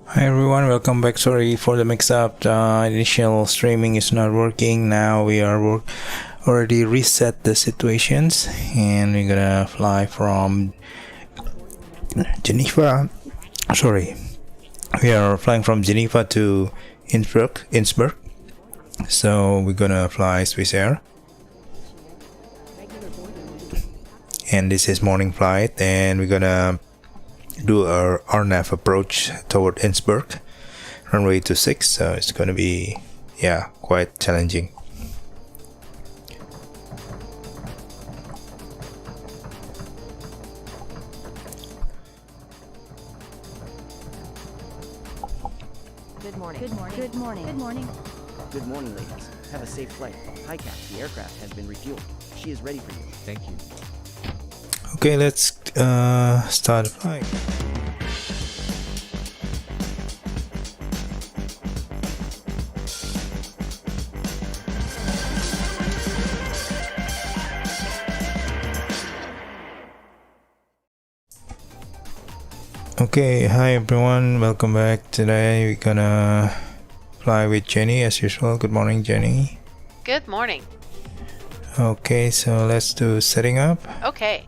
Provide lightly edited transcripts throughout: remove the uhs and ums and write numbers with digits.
Hi everyone, welcome back. Sorry for the mix-up. The initial streaming is not working. Now we are already reset the situations, and we're gonna fly from Geneva. Sorry, we are flying from Geneva to Innsbruck. So we're gonna fly Swiss Air, and this is morning flight, and we're gonna do our RNAV approach toward Innsbruck, runway 26. So it's gonna be quite challenging. Good morning. Good morning. Good morning. Good morning. Good morning, ladies. Have a safe flight. Hi, Cap. The aircraft has been refueled. She is ready for you. Thank you. Okay, let's start the flight. Okay, hi everyone, welcome back. Today we're gonna fly with Jenny as usual. Good morning, Jenny. Good morning. Okay, so let's do setting up. Okay.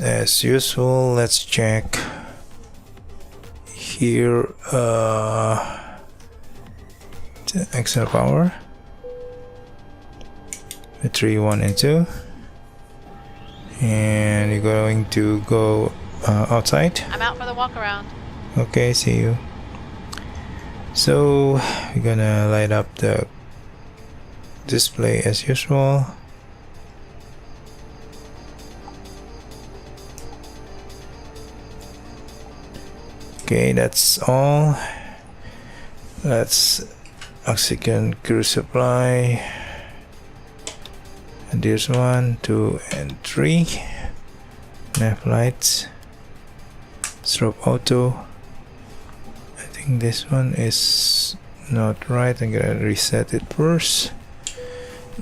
As usual, let's check here the extra power, battery 1 and 2, and you're going to go outside. I'm out for the walk around. Okay, see you. So we're gonna light up the display as usual. Okay, that's all. That's oxygen crew supply. And there's 1, 2, and 3. Nav lights. Strobe auto. I think this one is not right. I'm gonna reset it first.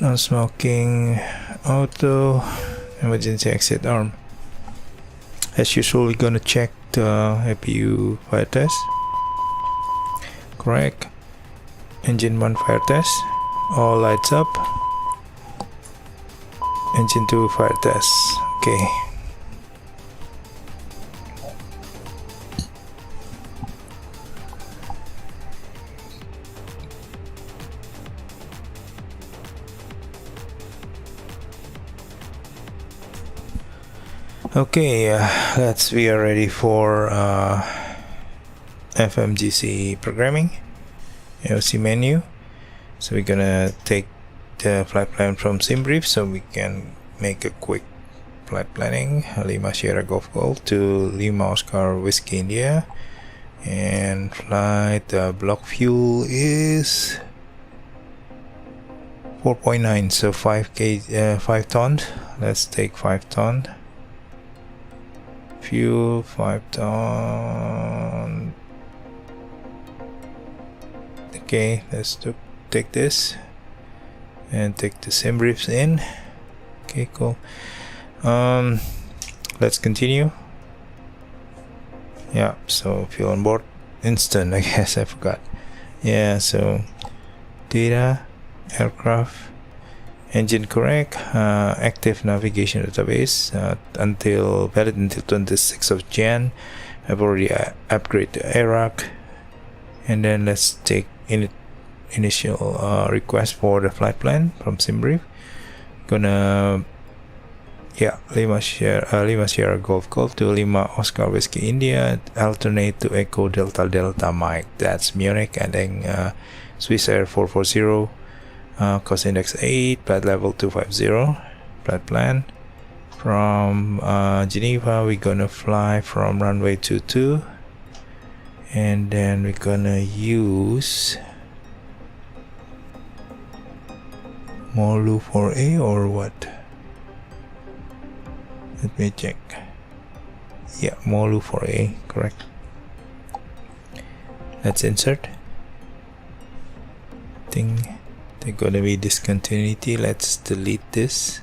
Non-smoking auto. Emergency exit arm. As usual, we're gonna check the APU fire test. Correct. Engine 1 fire test. All lights up. Engine 2 fire test. Okay. Okay, we are ready for FMGC programming. AOC menu. So we're gonna take the flight plan from SimBrief so we can make a quick flight planning. Lima Sierra Golf Gold to Lima Oscar Whiskey India, and flight block fuel is 4.9, so 5 ton. Let's take 5 ton. Fuel 5 ton. Okay, let's take this and take the sim briefs in. Okay, cool. Let's continue. Yeah, so fuel on board instant. I guess I forgot. Yeah, so data, aircraft, engine correct, active navigation database valid until 26th of Jan. I've already upgraded to ARAC, and then let's take initial request for the flight plan from SimBrief. Gonna Lima Sierra Golf Golf to Lima Oscar Whiskey India, alternate to Echo Delta Delta Mike. That's Munich, and then Swiss Air 440. Cost index 8, flight level 250. Flight plan from Geneva. We're gonna fly from runway 22, and then we're gonna use Molu 4A or what? Let me check. Yeah, Molu 4A, correct. Let's insert. Thing. There's gonna be discontinuity. Let's delete this.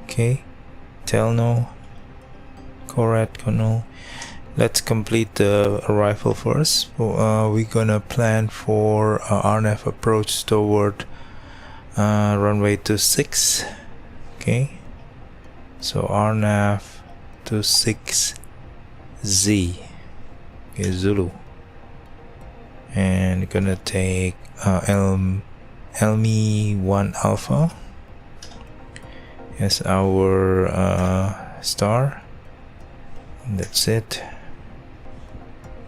Okay, tell no, Correct, Colonel. Let's complete the arrival first. We're gonna plan for RNAV approach toward runway 26. Okay, so RNAV 26Z. Okay, Zulu. And gonna take Elmi 1 Alpha as our star. And that's it.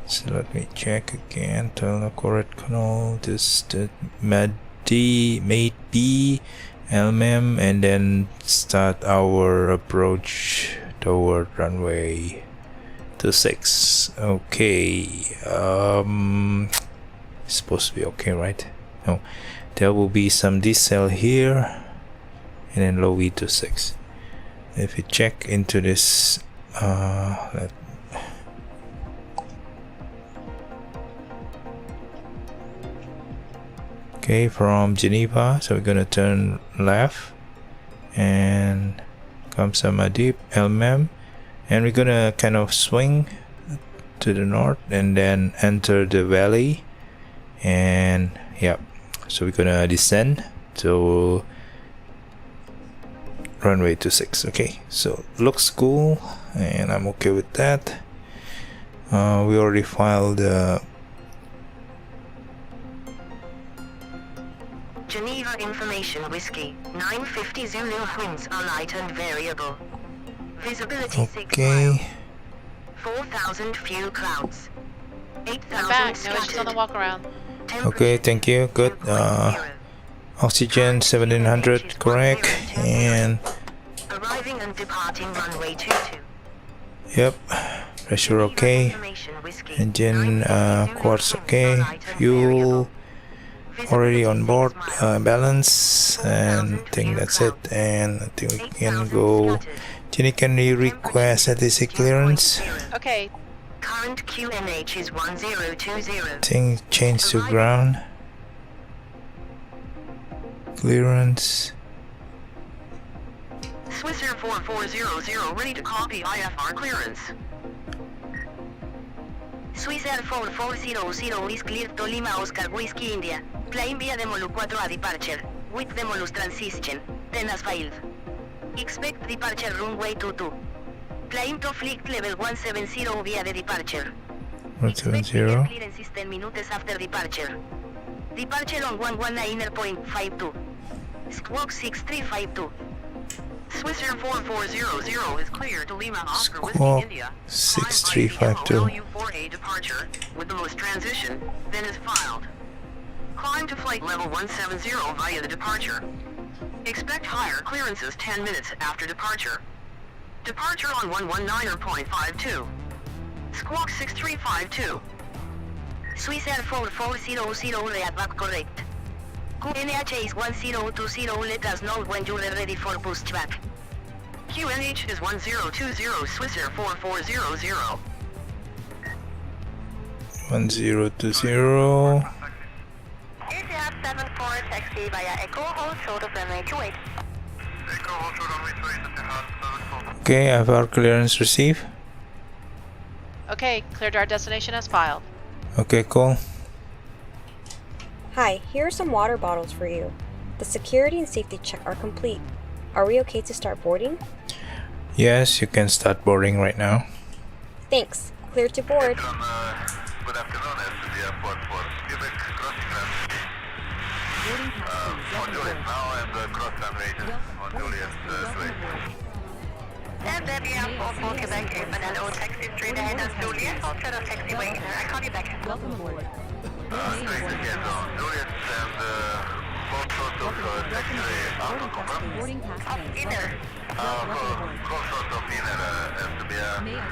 So let me check again. Tell correct Colonel. Just mate B, LMM, and then start our approach toward runway 26. Okay. Supposed to be okay, right? No, there will be some decel here, and then low V26. If you check into this, okay, from Geneva, so we're gonna turn left and come some deep LMM, and we're gonna kind of swing to the north and then enter the valley, and yeah, so we're gonna descend to runway 26. Okay, so looks cool and I'm okay with that. We already filed Geneva information whiskey 950 Zulu, winds are light and variable, visibility 6 okay miles, 4,000 few clouds, I'm 8,000 back. No issues on the scattered, walk around. okay, thank you. Good. Oxygen 1700 correct, and arriving and departing runway 22. yep, pressure okay, Information whiskey engine 950 quartz Zulu, okay, winds are light and fuel variable, already on visibility board, 6 miles, balance, and I think that's it. And I think we can go. Jenny, can you request ATC clearance? Okay, current QNH is 1020. Thing change to ground clearance. Swissair 4400 ready to copy IFR clearance. Swissair 4400 is cleared to Lima Oscar Whiskey India. Plane via Demolu 4 a departure. With Demolus transition. Then as filed. Expect departure runway 22. Plane to flight level 170 via the departure. 170. Clearance is 10 minutes after departure. Departure on 119.52. Squawk 6352. Swissair 4400 is clear to Lima Oscar Whiskey Squawk India. 6352. W4A departure with the most transition, then is filed. Climb to flight level 170 via the departure. Expect higher clearances 10 minutes after departure. Departure on 119.52. Squawk 6352. Swissair 4400 read back correct. QNH is 1020, let us know when you are ready for pushback. QNH is 1020, Swissair 4400. 1020. ATR 74 taxi via Echo, hold short of runway 28. Okay, I have our clearance received. okay, cleared our destination as filed. Okay, cool. Hi, here are some water bottles for you. The security and safety check are complete. Are we okay to start boarding? Yes, you can start boarding right now. Thanks. Clear to board. Good afternoon, SB Airport for Quebec, crossing runway. On Juliet now and cross runway on Juliet 2. SB Airport for Quebec, Banana taxi straight ahead on Juliet, outside of taxiway. I call you back. Straight ahead on Juliet and both sorts of taxiway auto confirm. Inner. Both sorts of inner SB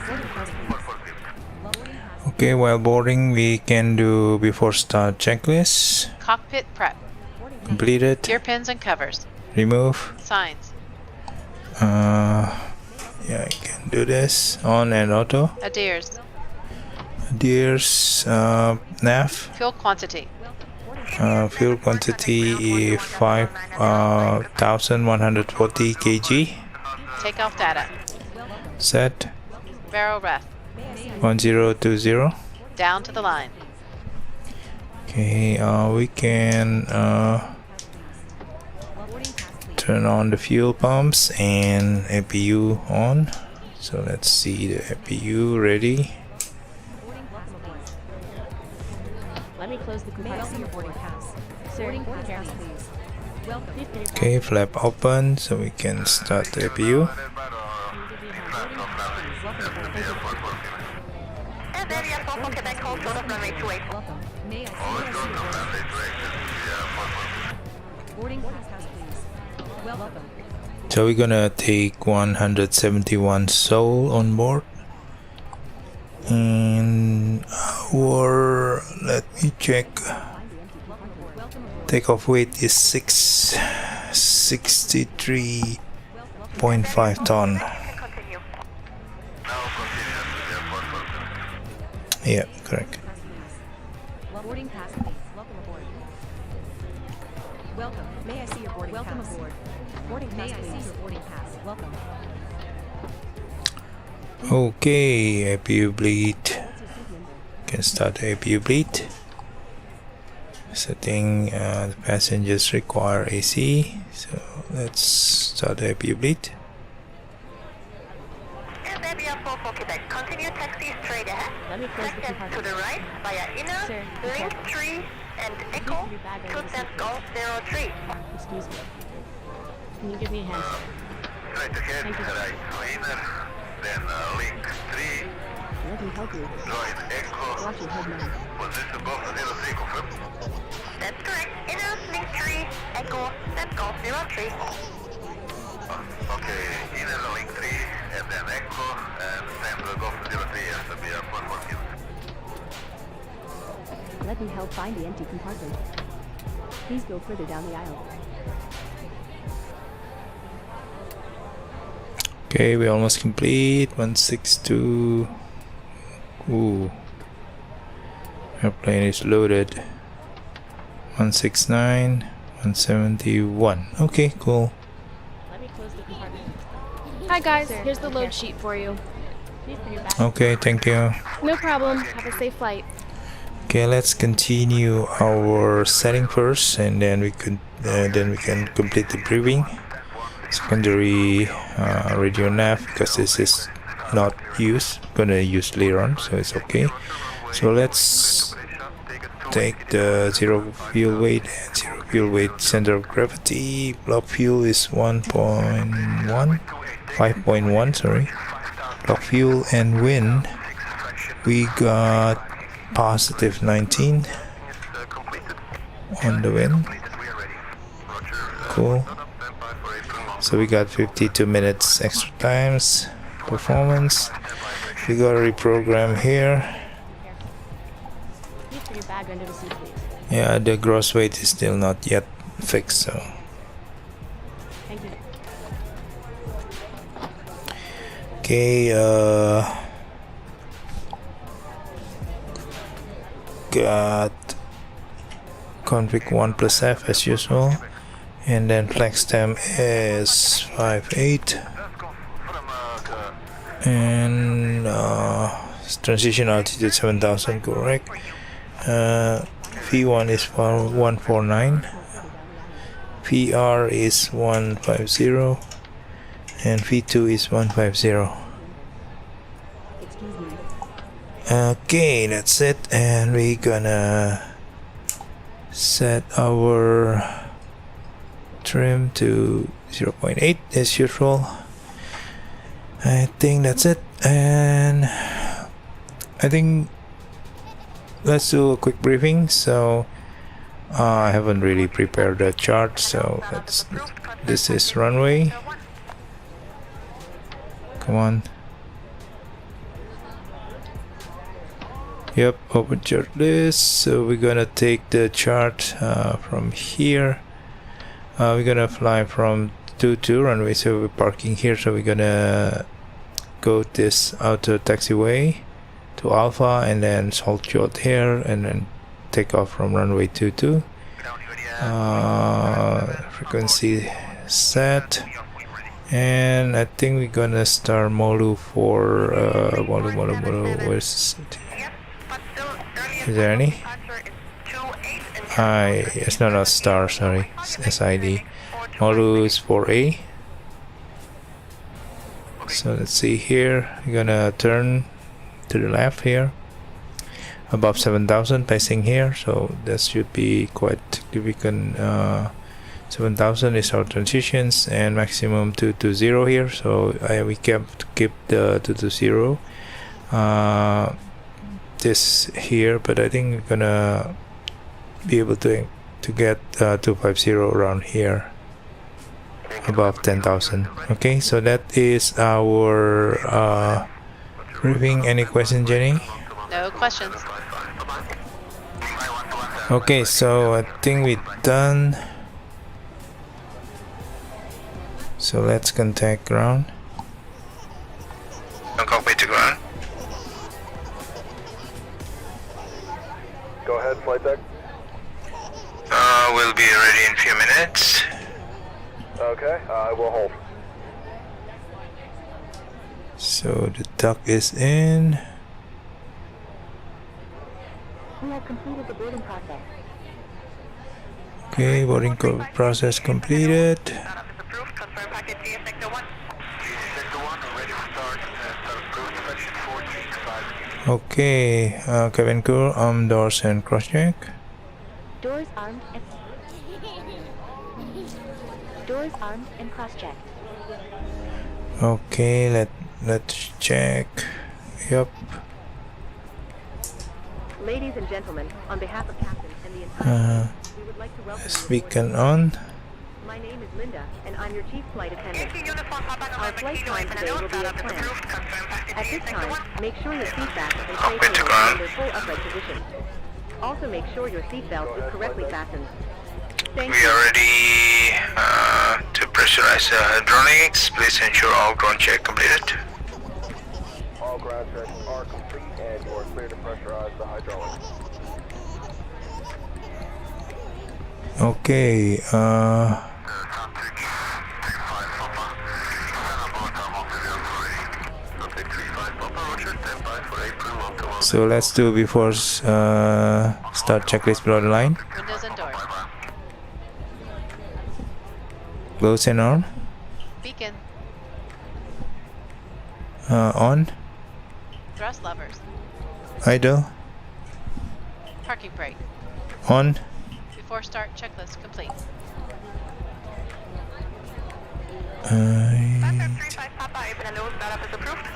445. Okay, while boarding, we can do before start checklist. Cockpit prep. Completed. Gear pins and covers. Remove. Signs. Yeah, I can do this. On and auto. Adheres. Deers. NAV. Fuel quantity. Fuel quantity is 5,140 kg. Takeoff data. Set. Vero ref. 1020. Down to the line. Okay, we can turn on the fuel pumps and APU on. So let's see the APU ready. Let me close the compartment. Boarding pass. Boarding pass, please. Welcome. Okay, flap open so we can start the APU. And then yes, also Quebec hold short of runway 28. Welcome. May I see boarding pass, please. Welcome. So we're gonna take 171 Seoul on board. And our, let me check, takeoff weight is 663.5 ton. Continue. Yeah, correct. Boarding pass, please. Welcome aboard. Welcome. May I see your boarding pass? Welcome aboard. Boarding pass, please. May I see your boarding pass? Welcome. Okay, APU bleed. Can start the APU bleed. Setting the passengers require AC, so let's start the APU bleed. And then yes, also Quebec. Continue taxi straight ahead. Let me close the Second to compartment. the right via inner, Sir, link 3 and echo your bag to under the Set seat. Golf 03. Excuse me. Can you give me a hand? Straight ahead, Thank you. right inner, then link 3, Let me help you. join echo, Watch your head now. position Golf 03, confirm. That's correct. Inner, link 3, echo, Set Golf 03. Okay, inner link 3, and then echo, and send the Golf 03 as the BR 414. Let me help find the empty compartment. Please go further down the aisle. Okay, we almost complete. 162. Ooh, airplane is loaded. 169, 171. Okay, cool. Let me close the compartment. Hi guys, Sir, here's the okay. load sheet for you. Please put your bag. Okay, thank you. No problem. Have a safe flight. Okay, let's continue our setting first, and then we can complete the briefing. Secondary radio nav, because this is not used, gonna use later on, so it's okay. So let's take the zero fuel weight and zero fuel weight center of gravity. Block fuel is 5.1, sorry. Block fuel and wind, we got positive 19 on the wind. Cool. So we got 52 minutes extra times. Performance, we got a reprogram here. Please put your bag under the seat, please. Yeah, the gross weight is still not yet fixed, so Thank you. okay. Got config 1 plus F as usual, and then flex temp is 58, and transition altitude 7000, correct. V1 is 149, PR is 150, and V2 is 150. Excuse me. Okay, that's it, and we're gonna set our trim to 0.8 as usual. I think that's it, and I think let's do a quick briefing. So I haven't really prepared the chart, so this is runway. Come on. Yep, open chart list. So we're gonna take the chart from here. We're gonna fly from 22 runway, so we're parking here, so we're gonna go this outer taxiway to Alpha, and then halt short here, and then take off from runway 22. Frequency set, And I think we're gonna start Molu for Molu. Where's it? Is there any? It's not a star, sorry. It's SID. Molu is for A. So let's see here. We're gonna turn to the left here. Above 7,000 passing here, so that should be quite significant. 7,000 is our transitions and maximum 220 here, so we keep the 220 this here, but I think we're gonna be able to get 250 around here above 10,000. Okay, so that is our briefing. Any question, Jenny? No questions. Okay, so I think we're done. So let's contact ground. Cockpit to ground. Go ahead, flight deck. We'll be ready in a few minutes. Okay, I will hold. So the duck is in. We have completed the boarding process. Okay, boarding process completed. Startup is approved. Confirm packet GS Sector 1. Sector 1, ready for start. Start approved. Selection 435. Okay, cabin crew, arm doors and cross check. Doors armed and cross-checked. Okay, let's check. Yep. Ladies and gentlemen, on behalf of Captain and the entire we would like to welcome you. Beacon on. My name is Linda, and I'm your chief flight attendant. Uniform Papa Our flight time today will be as Startup is planned. approved. Confirm packet At GS this Sector 1. time, make sure your seat back and Cockpit tray to tables are ground. in their full upright position. Also make sure your seat belt is correctly fastened. Thank We you. are ready to pressurize hydraulics. Please ensure all ground check completed. All ground checks are complete and you are clear to pressurize the hydraulics. Okay, so let's do before start checklist below the line. Windows and doors. Close and on. Beacon. On. Thrust levers. Idle. Parking brake. On. Before start checklist complete. Startup 35 Papa, open and low. Startup is approved.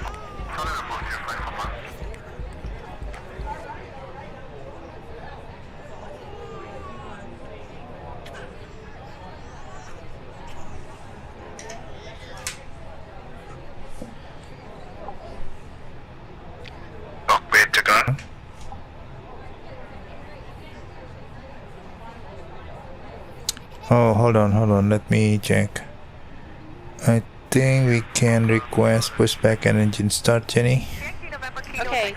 Cockpit to ground. Oh, hold on, let me check. I think we can request pushback and engine start, Jenny. Okay.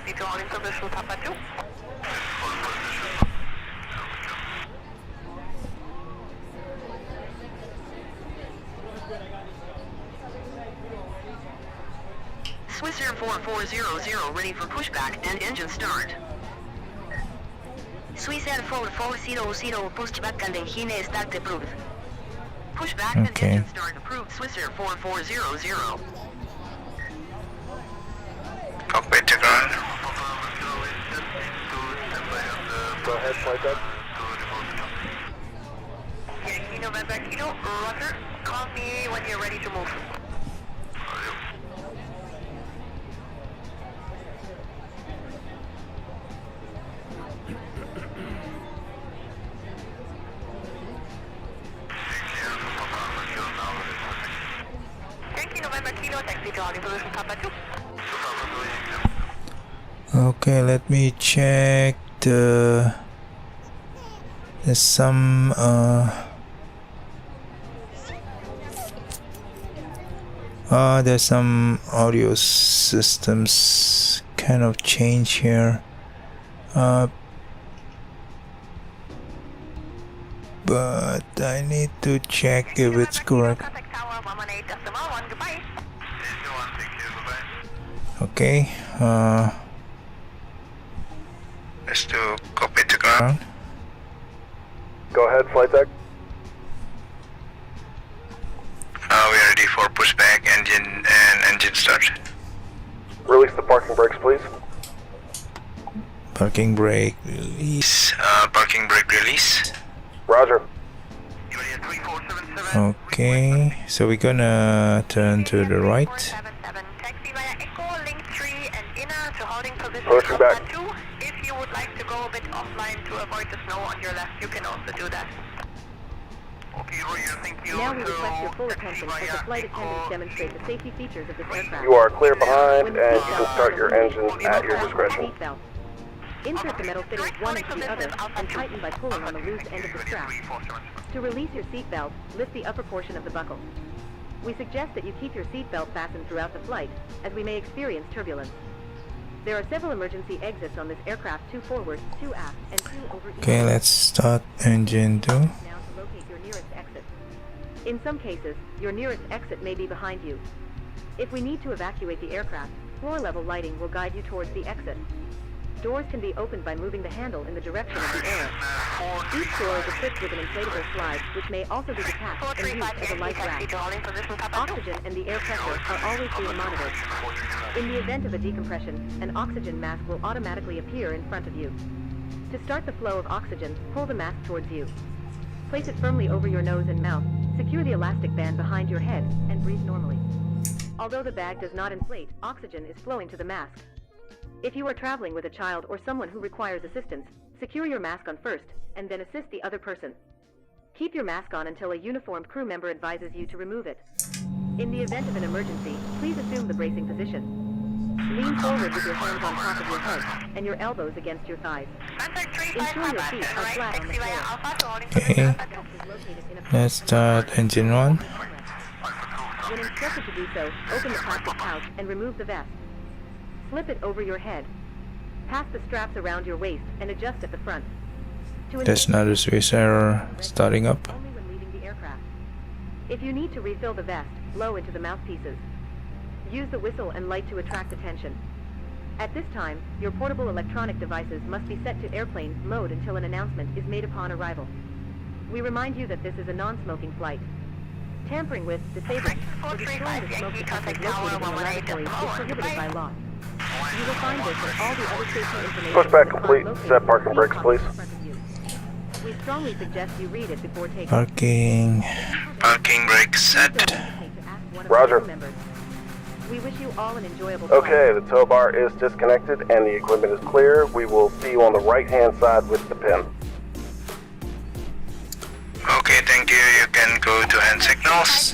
Swiss Air 4400 ready for pushback and engine start. Swiss Air 4400 pushback and engine start approved. Pushback and Okay. engine start approved. Swiss Air 4400. Cockpit to ground. Go ahead, flight deck. Yankee November Kilo, roger. Call me when you're ready to move. Yankee November Kilo, taxi to all information Papa 2. Okay, let me check there's some there's some audio systems kind of change here, but I need to check if it's correct. Tower 118.1, goodbye. Thank you, bye-bye. Okay, let's do cockpit to ground. Go ahead, flight deck. We're ready for pushback, engine start. Release the parking brakes, please. Parking brake release. Parking brake release. Roger. Okay, so we're gonna turn to the right. 477, taxi via Echo, link 3 and inner to holding position Pushing back. 2. If you would like to go a bit offline to avoid the snow on your left, you can also do that. Okay, Roger, thank you. Now we request your full attention as the flight attendants demonstrate the safety features of this aircraft. You are clear behind, and you can start your engines at your discretion. Seatbelt. Insert the metal fittings one into the other and tighten by pulling on the loose end of the strap. To release your seatbelt, lift the upper portion of the buckle. We suggest that you keep your seatbelt fastened throughout the flight, as we may experience turbulence. There are several emergency exits on this aircraft, 2 forward, 2 aft, and 2 over each. Okay, let's start engine 2. Now to locate your nearest exit. In some cases, your nearest exit may be behind you. If we need to evacuate the aircraft, floor-level lighting will guide you towards the exit. Doors can be opened by moving the handle in the direction of the arrow. Each door is equipped with an inflatable slide, which may also be detached and used as a life raft. Oxygen and the air pressure are always being monitored. In the event of a decompression, an oxygen mask will automatically appear in front of you. To start the flow of oxygen, pull the mask towards you. Place it firmly over your nose and mouth, secure the elastic band behind your head, and breathe normally. Although the bag does not inflate, oxygen is flowing to the mask. If you are traveling with a child or someone who requires assistance, secure your mask on first, and then assist the other person. Keep your mask on until a uniformed crew member advises you to remove it. In the event of an emergency, please assume the bracing position. Lean forward with your hands on top of your head, and your elbows against your thighs. Ensure your feet are flat on the floor. Okay, let's start engine 1. When instructed to do so, open the plastic pouch and remove the vest. Slip it over your head. Pass the straps around your waist and adjust at the front. There's another Swiss error starting up. Only when leaving the aircraft. If you need to refill the vest, blow into the mouthpieces. Use the whistle and light to attract attention. At this time, your portable electronic devices must be set to airplane mode until an announcement is made upon arrival. We remind you that this is a non-smoking flight. Tampering with, disabling, or destroying the smoke detectors located in the laboratory is prohibited by law. You will find this and all the other safety information. Pushback complete. Set parking brakes, please. We strongly suggest you read it before taking. Parking brake set. Roger. We wish you all an enjoyable Okay, the tow bar is disconnected and the equipment is clear. We will see you on the right-hand side with the pin. Okay, thank you. You can go to hand signals.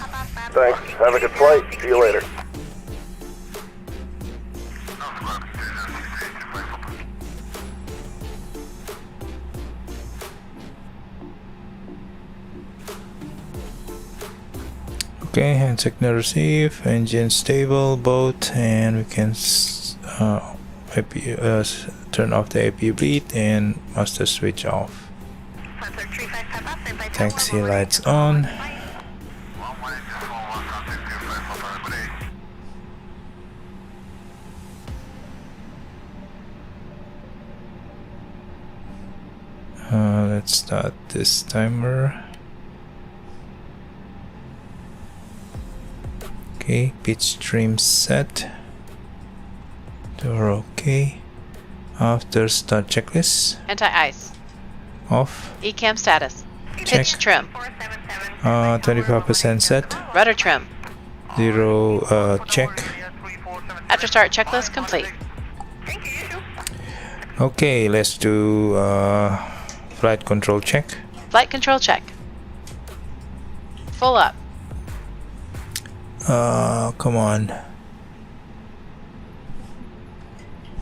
Thanks. Have a good flight. See you later. Okay, hand signal receive, engine stable, both, and we can turn off the APU bleed and master switch off. Taxi lights on. Let's start this timer. Okay, pitch stream set. Door okay. After start checklist. Anti-ice. Off. ECAM status. Check. Pitch trim. 25% set. Rudder trim. 0 check. After start checklist complete. Okay, let's do flight control check. Flight control check. Full up. Come on.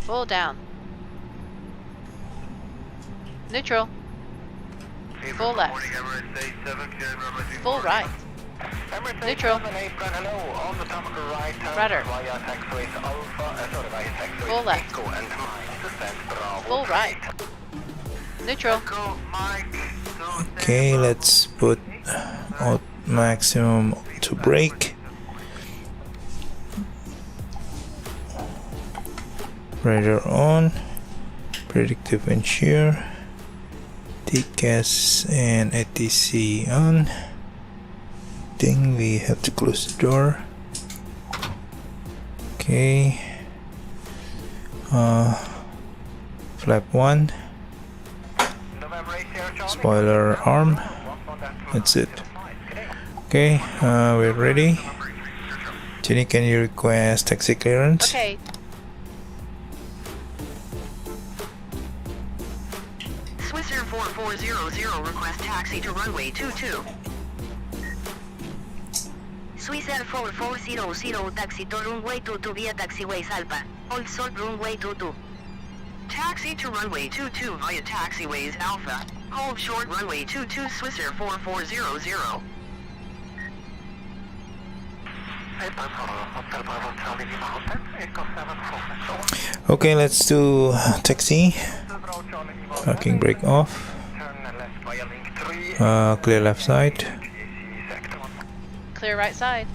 Full down. Neutral. Full left. Full right. Neutral. Rudder. Full left. Full right. Neutral. Okay, let's put maximum to brake. Radar on, predictive and shear, TCAS and ATC on. Think we have to close the door. Okay. Flap 1, spoiler arm, that's it. Okay, we're ready. Jenny, can you request taxi clearance? Okay. Swissair 4400 request taxi to runway 22. Swissair 4400 taxi to runway 22 via taxiway Salpa. Also runway 22. Taxi to runway 22 via taxiways Alpha. Hold short runway 22 Swissair 4400. Okay, let's do taxi. Parking brake off. Clear left side. Clear right side.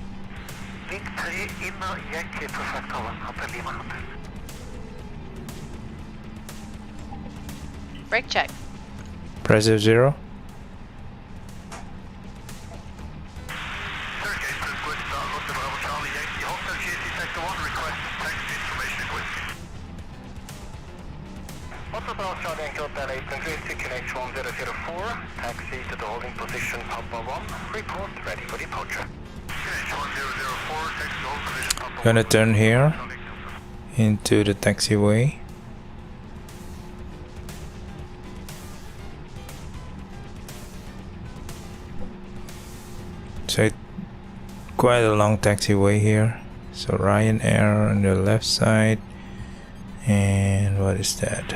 Brake check. Pressure 0. Taxi to the holding position Papa 1. Report ready for departure. Gonna turn here into the taxiway. So quite a long taxiway here. So Ryanair on the left side, and what is that?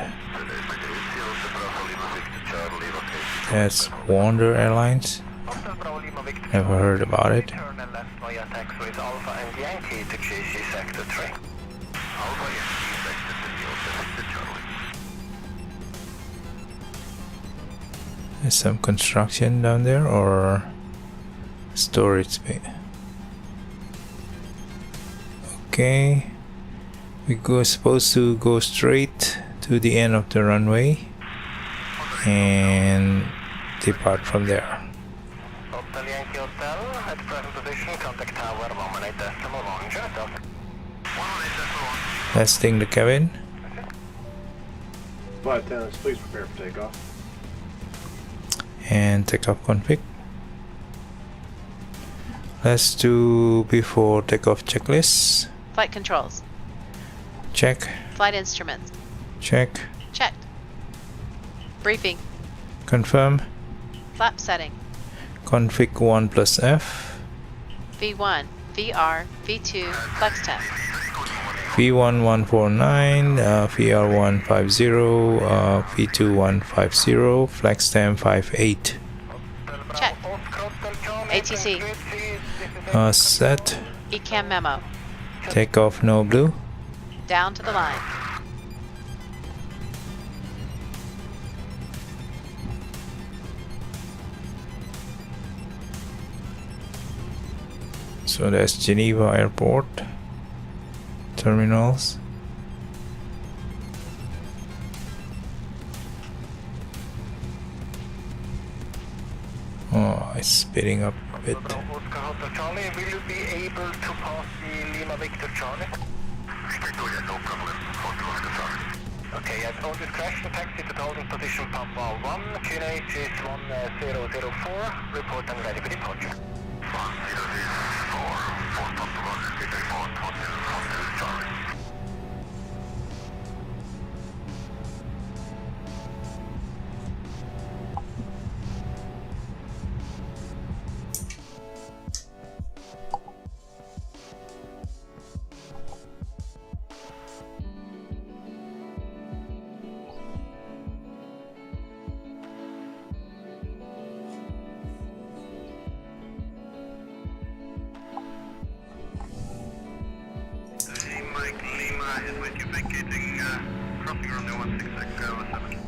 That's Wonder Airlines. Never heard about it. There's some construction down there, or storage space. Okay, we supposed to go straight to the end of the runway and depart from there. Let's sting the cabin. Flight attendants, please prepare for takeoff. And takeoff config. Let's do before takeoff checklist. Flight controls. Check. Flight instruments. Check. Checked. Briefing. Confirm. Flap setting. Config 1 plus F. V1, VR, V2, flex temp. V1 149, VR 150, V2 150, flex temp 58. Check. ATC. Set. ECAM memo. Takeoff no blue. Down to the line. So that's Geneva Airport terminals. Oh, it's speeding up a bit. Charlie, will you be able to pass the Lima Victor Charlie? Okay, at all discretion, taxi to the holding position Papa 1, QNH is 1004, report and ready for departure. 1004, Charlie. is with you vacating crossing runway 16607.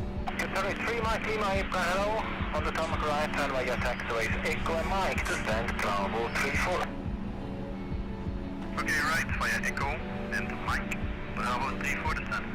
Sorry, 3 Mike Lima, April, hello. on the tarmac right and via taxiways Echo and Mike to stand Bravo 34. Okay, right via Echo and Mike. Bravo 34 descent.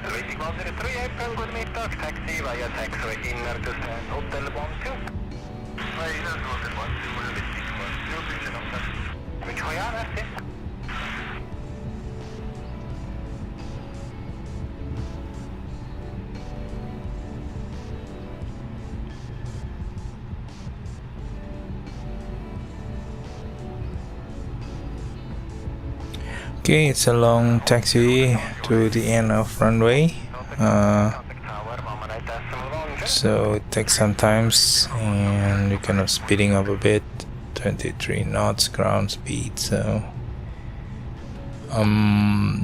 Racing 103 April, good middag, taxi via taxiway inner to stand Hotel 12. Ouais, il a le droit de moi, c'est moi le métier, quoi. C'est obligé d'en faire. Mycket ja, merci. Okay, it's a long taxi to the end of runway. So it takes some times, and you're kind of speeding up a bit. 23 knots ground speed. So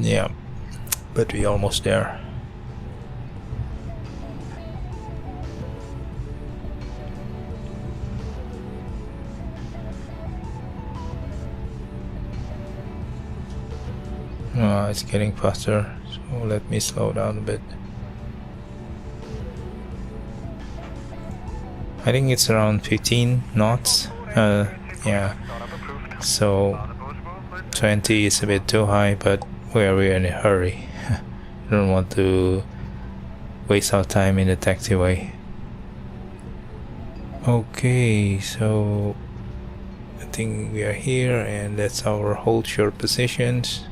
yeah, but we're almost there. It's getting faster, so let me slow down a bit. I think it's around 15 knots. Yeah, so 20 is a bit too high, but we're in a hurry. Don't want to waste our time in the taxiway. Okay, so I think we are here, and that's our hold short positions.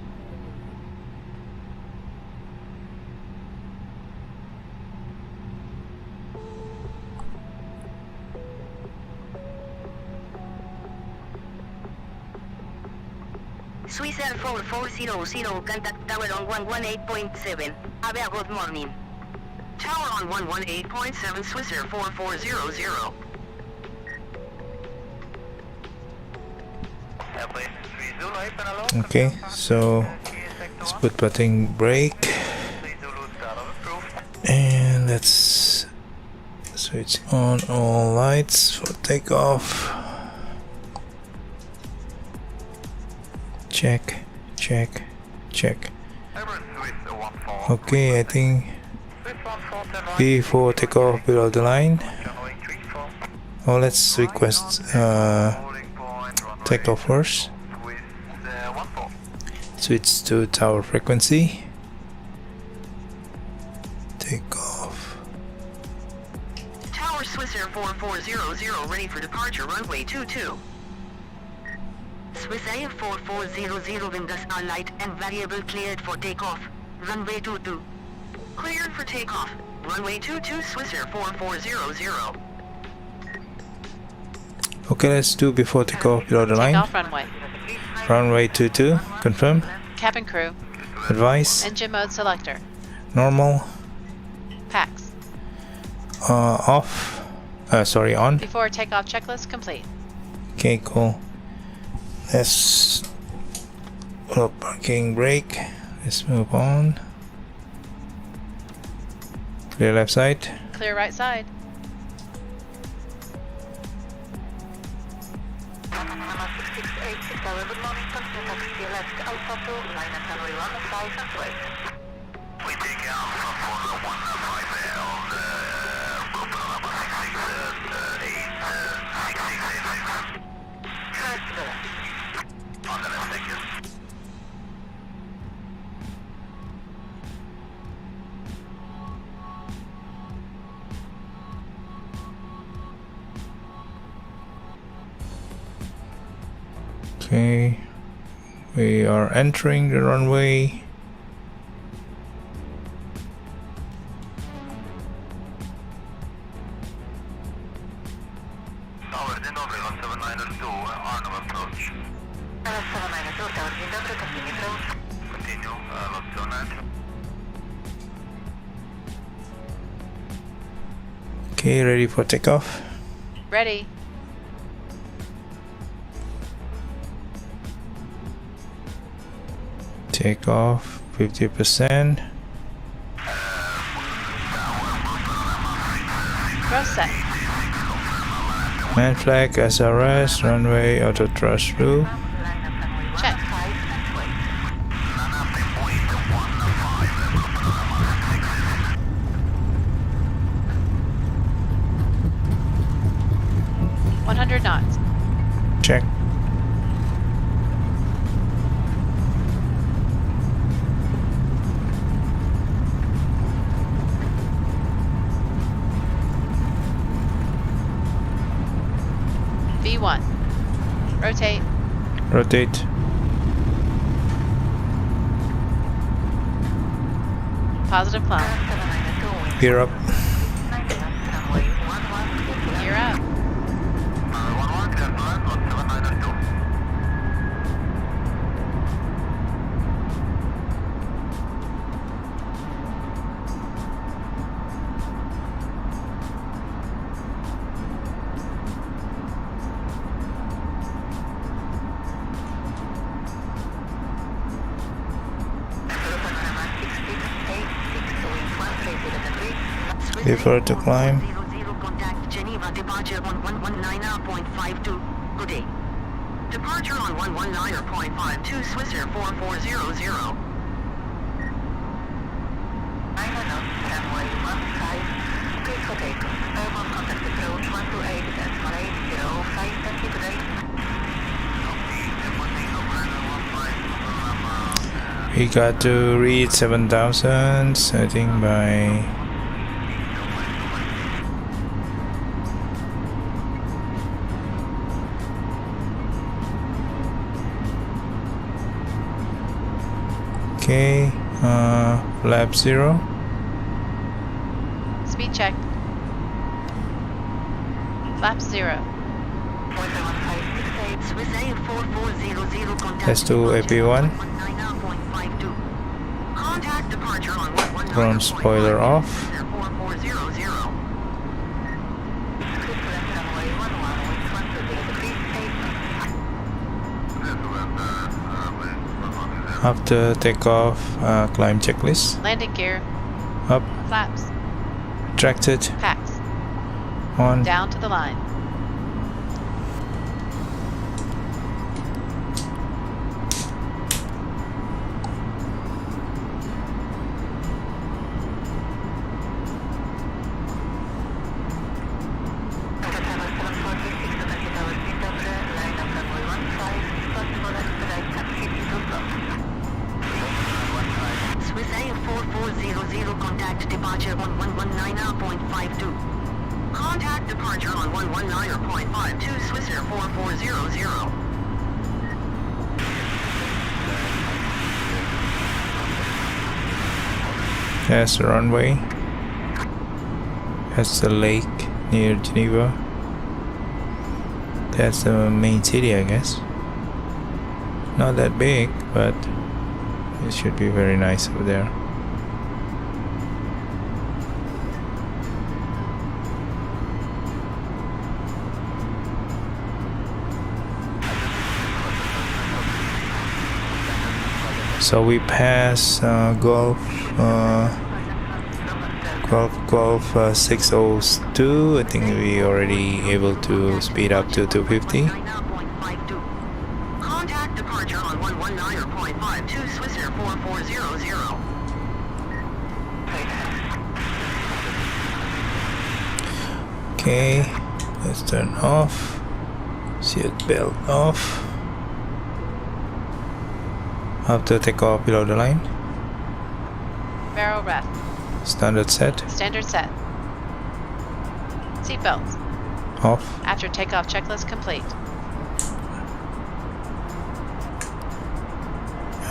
Swiss Air 4400, contact tower on 118.7. Have a good morning. Tower on 118.7 Swiss Air 4400. Okay, so let's put button brake, and let's switch on all lights for takeoff. Check, check, check. Okay, I think before takeoff below the line. Oh, let's request takeoff first. Switch to tower frequency. Takeoff. Tower Swiss Air 4400 ready for departure runway 22. Swiss Air 4400 windows are light and variable cleared for takeoff. Runway 22. Cleared for takeoff. Runway 22 Swiss Air 4400. Okay, let's do before takeoff below the line. Takeoff runway. Runway 22, confirm. Cabin crew. Advice. Engine mode selector. Normal. PAX. Off. Sorry, on. Before takeoff checklist complete. Okay, cool. Let's put parking brake. Let's move on. Clear left side. Clear right side. We take out from Formula 156 on the left, thank you. Okay, we are entering the runway. Tower, dzień dobry, lot 792, RNAV approach. Lot 792, tower, dzień dobry, continue approach. Continue, lot 792. Okay, ready for takeoff. Ready. Take off 50%. Row set. Man flag SRS, runway auto thrust blue. Check. knots. Check. V1. Rotate. Rotate. Positive climb. Gear up. Gear up. Defer to climb. Contact Geneva, departure on 119.52. Good day. Departure on 119.52, Swissair 4400. We got to read 7,000, I think by okay, lap 0. Speed check. Flap 0. Let's do AP1. Contact departure on 119. Front spoiler off. 4400. After takeoff, climb checklist. Landing gear. Up, Flaps. tracted, Packs. on, Down to the line. Swissair 4400, contact departure on 119.52. Contact departure on 119.52, Swissair 4400. that's the runway. That's the lake near Geneva. That's the main city, I guess. Not that big, but it should be very nice over there. So we pass Golf 602. I think we already able to speed up to 250. Contact departure on 119.52, Swissair 4400. Okay, let's turn off. Seat belt off. After takeoff below the line. Barrel ref. Standard set. Standard set. Seatbelts. Off. After takeoff checklist complete.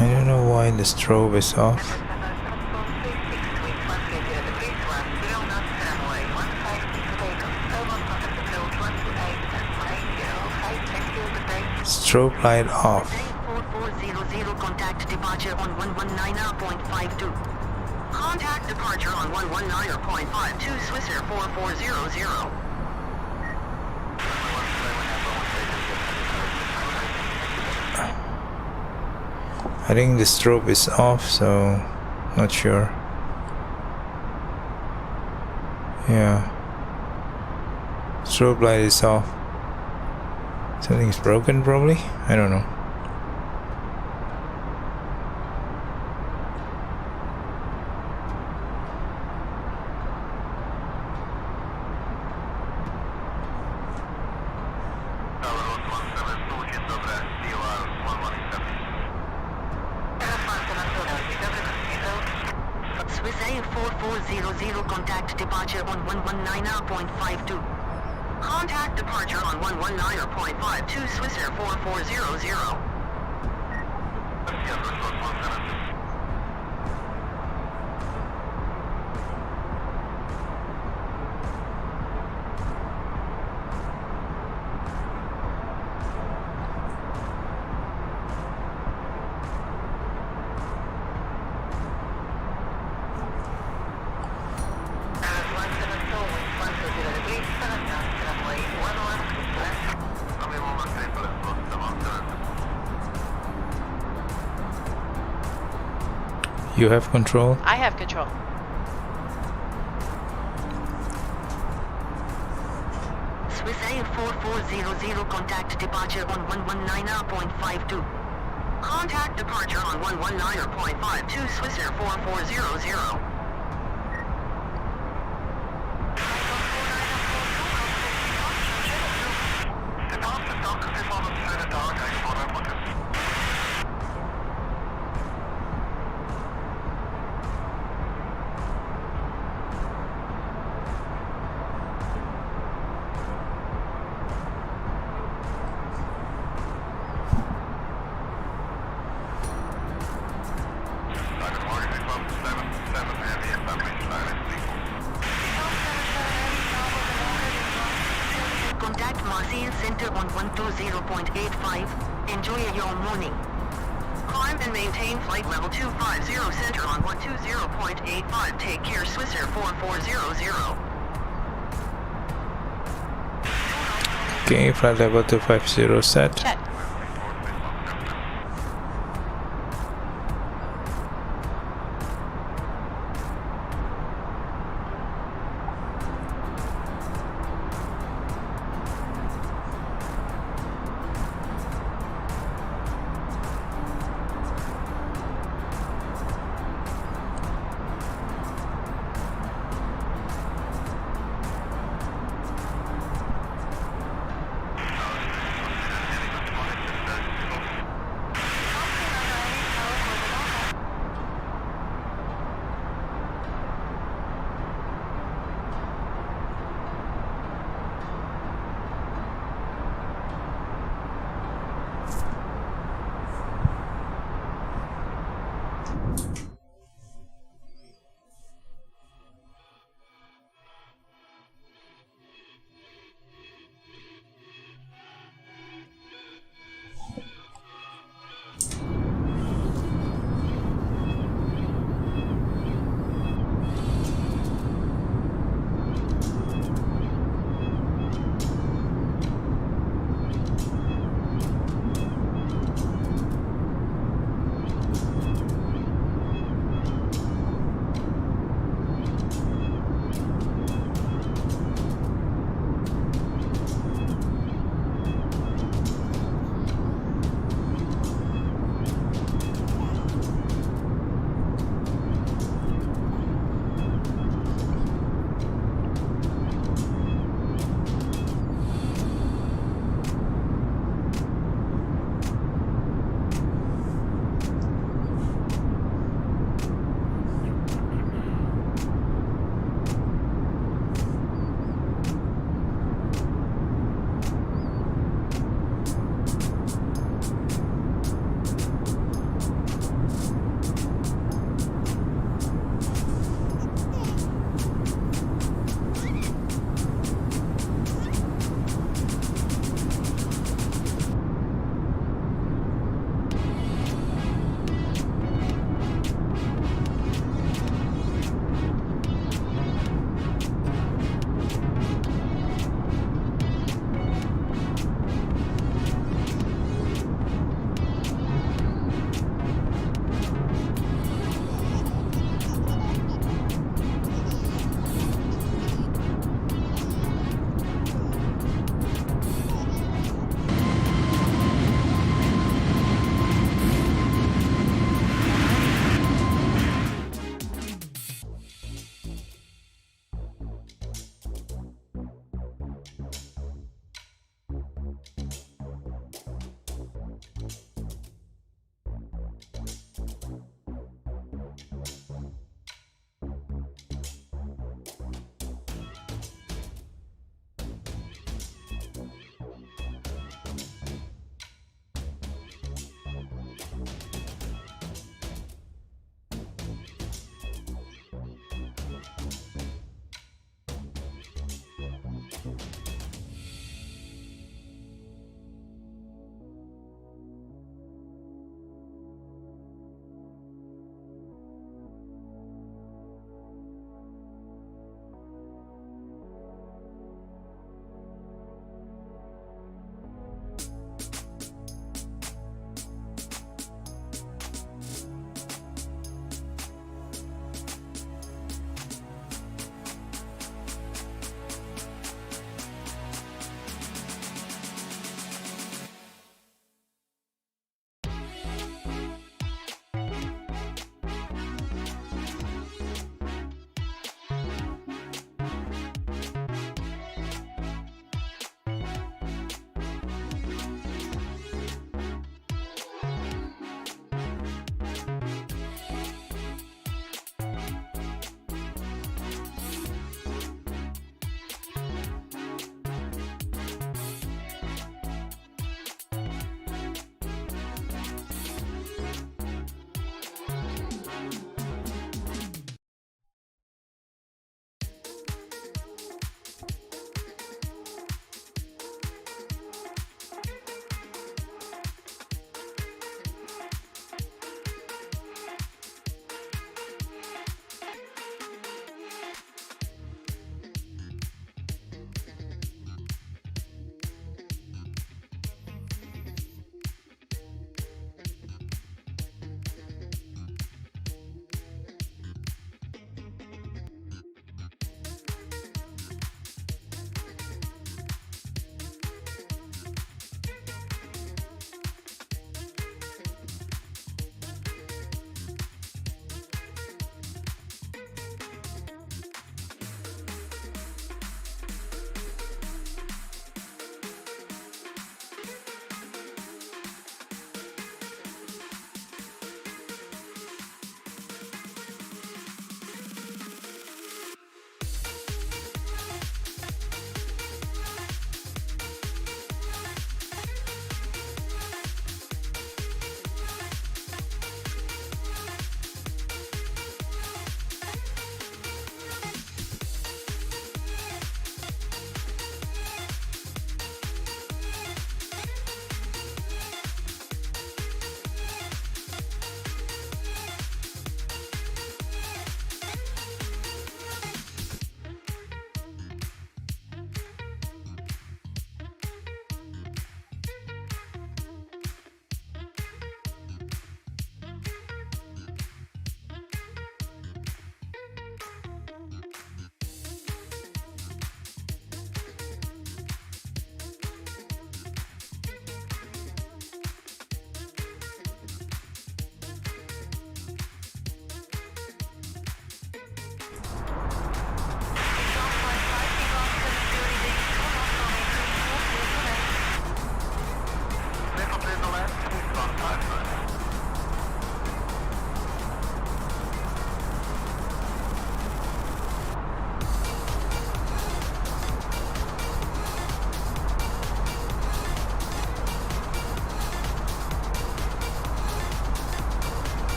I don't know why the strobe is off. Strobe light off. 4400, contact departure on 119.52. Contact departure on 119.52, Swissair 4400. I think the strobe is off, so not sure. Yeah, strobe light is off. Something's broken probably, I don't know. Swiss Air 4400, contact departure on 119.52. Contact departure on 119.52, Swiss Air 4400. You have control? I have control. Swiss Air 4400, contact departure on 119.52. Contact departure on 119.52, Swiss Air 4400. Contact Marseille Center on 120.85. Enjoy your morning. Climb and maintain flight level 250 center on 120.85. Take care, Swiss Air 4400. Okay, flight level 250 set. Check.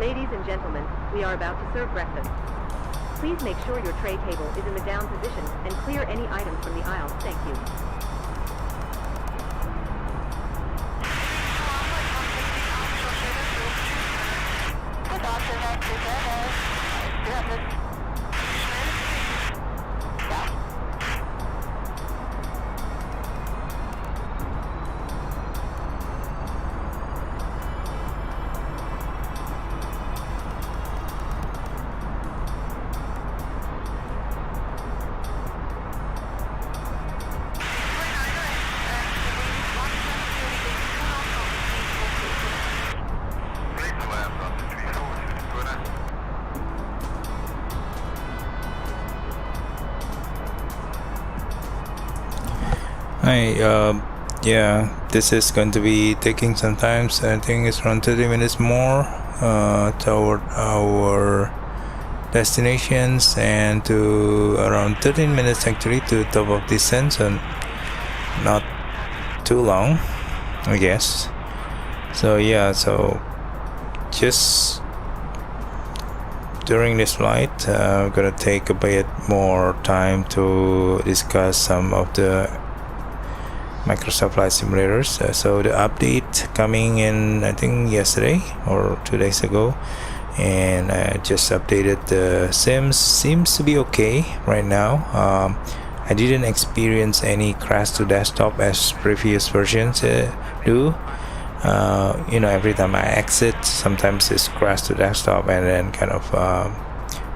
Ladies and gentlemen, we are about to serve breakfast. Please make sure your tray table is in the down position and clear any items from the aisle. Thank you. Hi, yeah, this is going to be taking some time. So I think it's around 30 minutes more toward our destinations, and to around 13 minutes actually to top of descent, so not too long, I guess. So yeah, so just during this flight, I'm gonna take a bit more time to discuss some of the Microsoft Flight Simulators. So the update coming in, I think yesterday or 2 days ago, and I just updated the sims. Seems to be okay right now. I didn't experience any crash to desktop as previous versions do. You know, every time I exit, sometimes it's crash to desktop and then kind of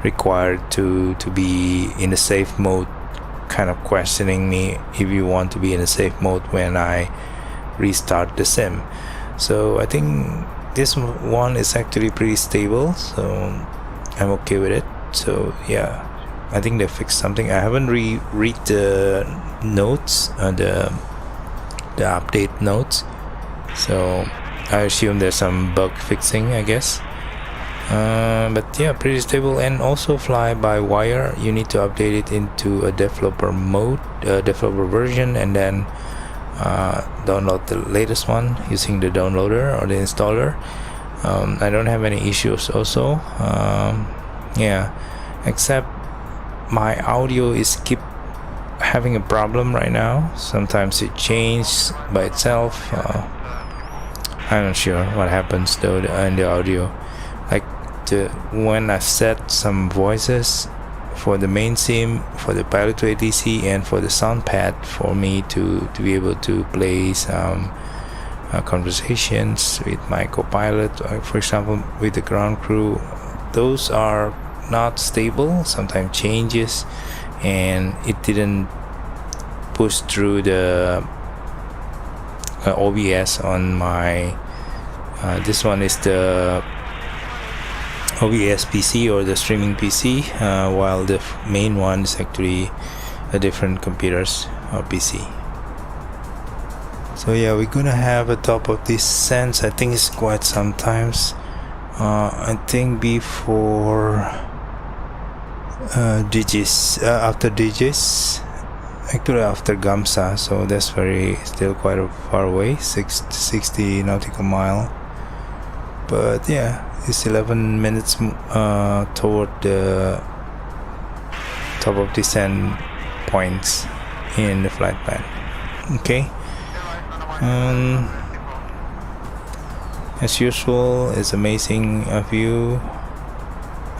required to be in the safe mode, kind of questioning me if you want to be in a safe mode when I restart the sim. So I think this one is actually pretty stable, so I'm okay with it. So yeah, I think they fixed something. I haven't read the notes, the update notes, so I assume there's some bug fixing, I guess. But yeah, pretty stable. And also fly by wire, you need to update it into a developer mode, developer version, and then download the latest one using the downloader or the installer. I don't have any issues also. Yeah, except my audio is keep having a problem right now. Sometimes it changes by itself. I'm not sure what happens though in the audio. Like when I set some voices for the main sim, for the pilot to ATC, and for the sound pad for me to be able to play some conversations with my co-pilot, for example with the ground crew, those are not stable, sometimes changes, and it didn't push through the OBS on my this one is the OBS PC or the streaming PC, while the main one is actually a different computers or PC. So yeah, we're gonna have a top of descent. I think it's quite sometimes. I think before Digis, after Digis, actually after Gamsa. So that's still quite far away, 60 nautical mile. But yeah, it's 11 minutes toward the top of descent points in the flight plan. Okay. As usual, it's amazing view.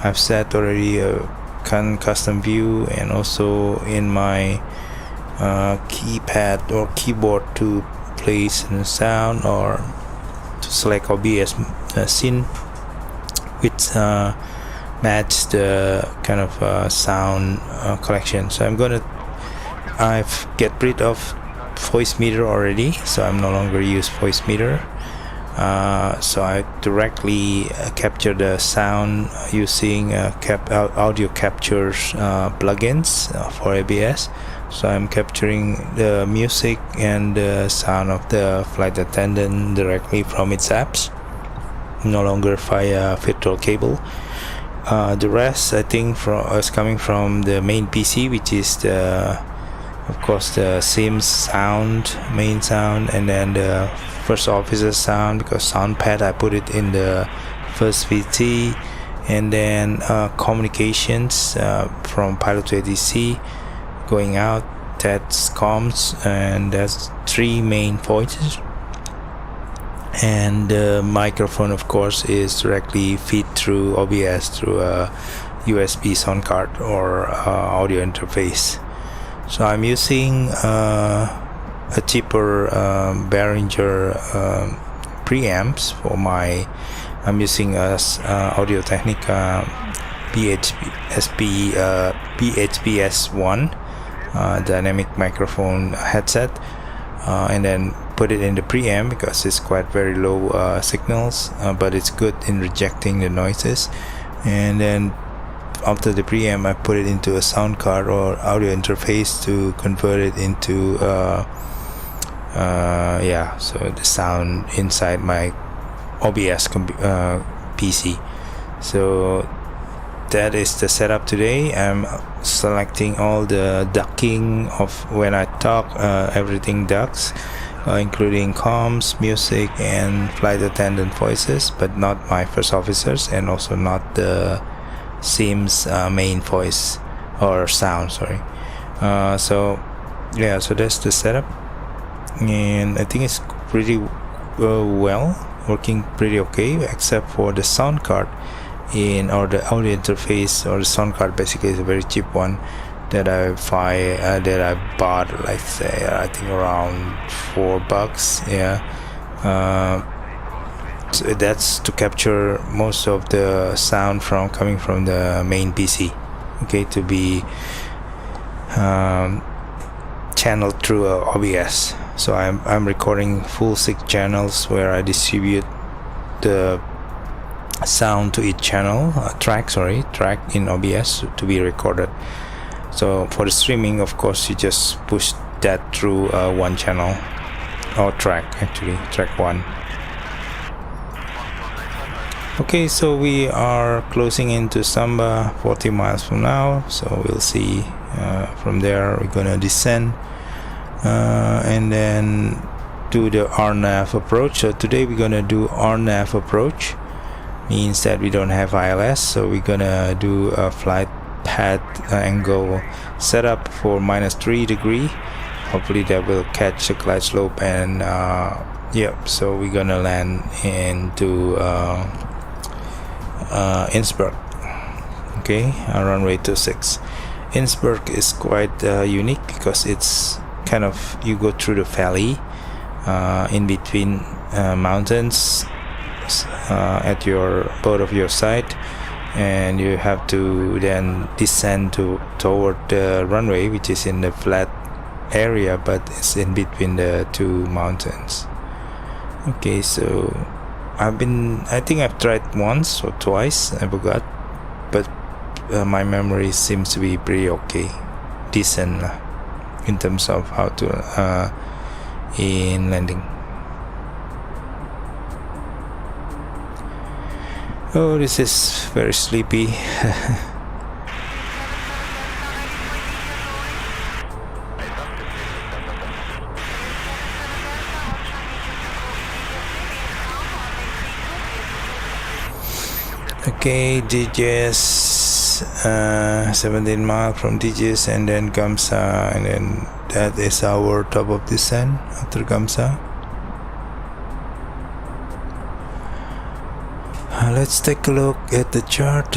I've set already a custom view, and also in my keypad or keyboard to place the sound or to select OBS scene which match the kind of sound collection. So I've get rid of voice meter already, so I'm no longer use voice meter. So I directly capture the sound using audio captures plugins for ABS. So I'm capturing the music and the sound of the flight attendant directly from its apps, no longer via virtual cable. The rest I think is coming from the main PC, which is of course the sim sound, main sound, and then the first officer sound, because sound pad I put it in the first VT, and then communications from pilot to ATC going out. That's comms, and that's 3 main voices, and the microphone of course is directly feed through OBS through a USB sound card or audio interface. So I'm using a cheaper Behringer preamps for my. I'm using a Audio Technica BHBS1 dynamic microphone headset, and then put it in the preamp because it's quite very low signals, but it's good in rejecting the noises. And then after the preamp, I put it into a sound card or audio interface to convert it into so the sound inside my OBS PC. So that is the setup today. I'm selecting all the ducking of when I talk, everything ducks, including comms, music, and flight attendant voices, but not my first officers, and also not the SIM's main voice or sound. Sorry. So that's the setup, and I think it's pretty working pretty okay, except for the sound card or the audio interface, or the sound card basically is a very cheap one that I bought, like say I think around $4. So that's to capture most of the sound coming from the main PC, okay, to be channeled through OBS. So I'm recording full 6 channels where I distribute the sound to each channel, track in OBS to be recorded. So for the streaming, of course, you just push that through one channel or track 1. Okay, so we are closing into Samba, 40 miles from now, so we'll see. From there we're gonna descend and then do the RNAV approach. So today we're gonna do RNAV approach, means that we don't have ILS, so we're gonna do a flight path angle setup for -3 degree. Hopefully that will catch the glide slope, and so we're gonna land into Innsbruck. Okay, runway 26. Innsbruck is quite unique because it's kind of, you go through the valley in between mountains at both of your side, and you have to then descend toward the runway, which is in the flat area, but it's in between the 2 mountains. Okay, so I think I've tried once or twice, I forgot, but my memory seems to be pretty okay, decent in terms of how to in landing. Oh, this is very sleepy. Okay, DJS 17 miles from DJS, and then Gamsa, and then that is our top of descent after Gamsa. Let's take a look at the chart.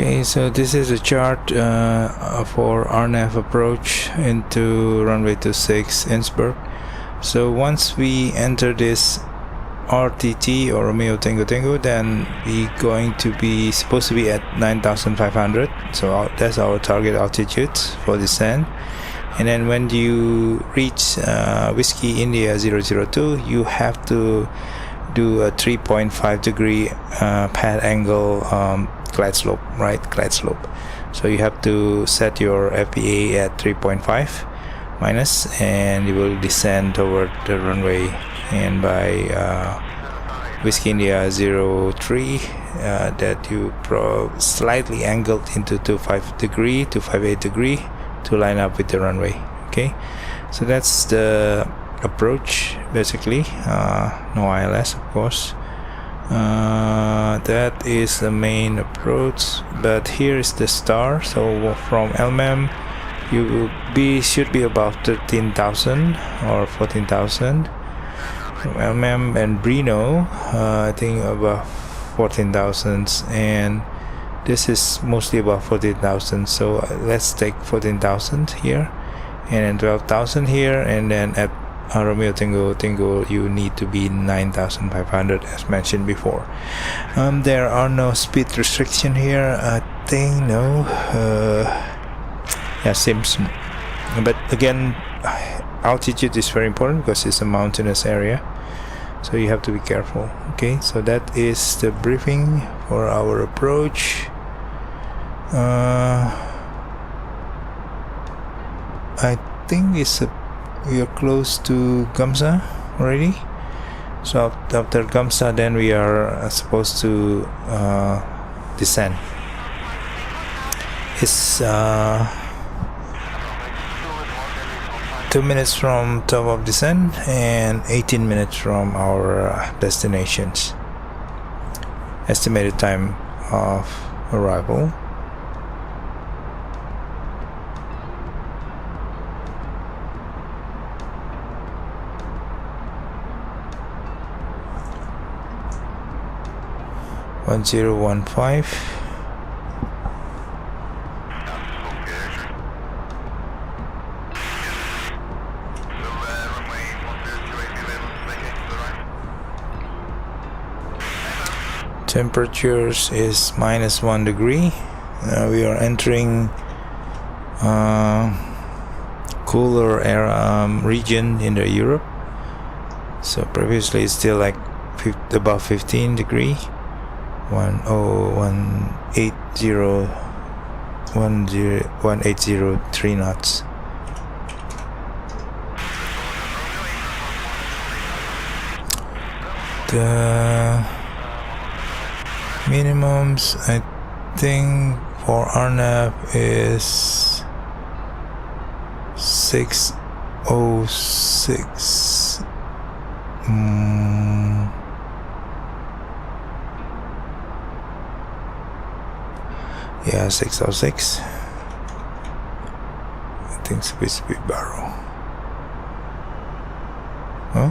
Okay, so this is a chart for RNAV approach into runway 26 Innsbruck. So once we enter this RTT or Romeo Tango Tango, then we going to be supposed to be at 9,500. So that's our target altitude for descent. And then when you reach Whiskey India 002, you have to do a 3.5 degree pad angle glide slope, right? Glide slope. So you have to set your FPA at 3.5 minus, and you will descend toward the runway. And by Whiskey India 03, that you slightly angled into 258 degree to line up with the runway. Okay, so that's the approach basically. No ILS, of course. That is the main approach, but here is the star. So from LMM you should be about 13,000 or 14,000. From LMM and Brino, I think about 14,000, and this is mostly about 14,000. So let's take 14,000 here, and then 12,000 here, and then at Romeo Tango Tango you need to be 9,500 as mentioned before. There are no speed restriction here, I think. No, yeah, seems. But again, altitude is very important because it's a mountainous area, so you have to be careful. Okay, so that is the briefing for our approach. I think we are close to Gamsa already. So after Gamsa, then we are supposed to descend. It's 2 minutes from top of descent and 18 minutes from our destinations. Estimated time of arrival. One 1015. Temperatures is -1 degree. We are entering cooler air region in the Europe. So previously it's still like above 15 degree. 1803 knots. The minimums, I think, for RNAV is 606. Yeah, 606. I think it's supposed to be barrel. Huh?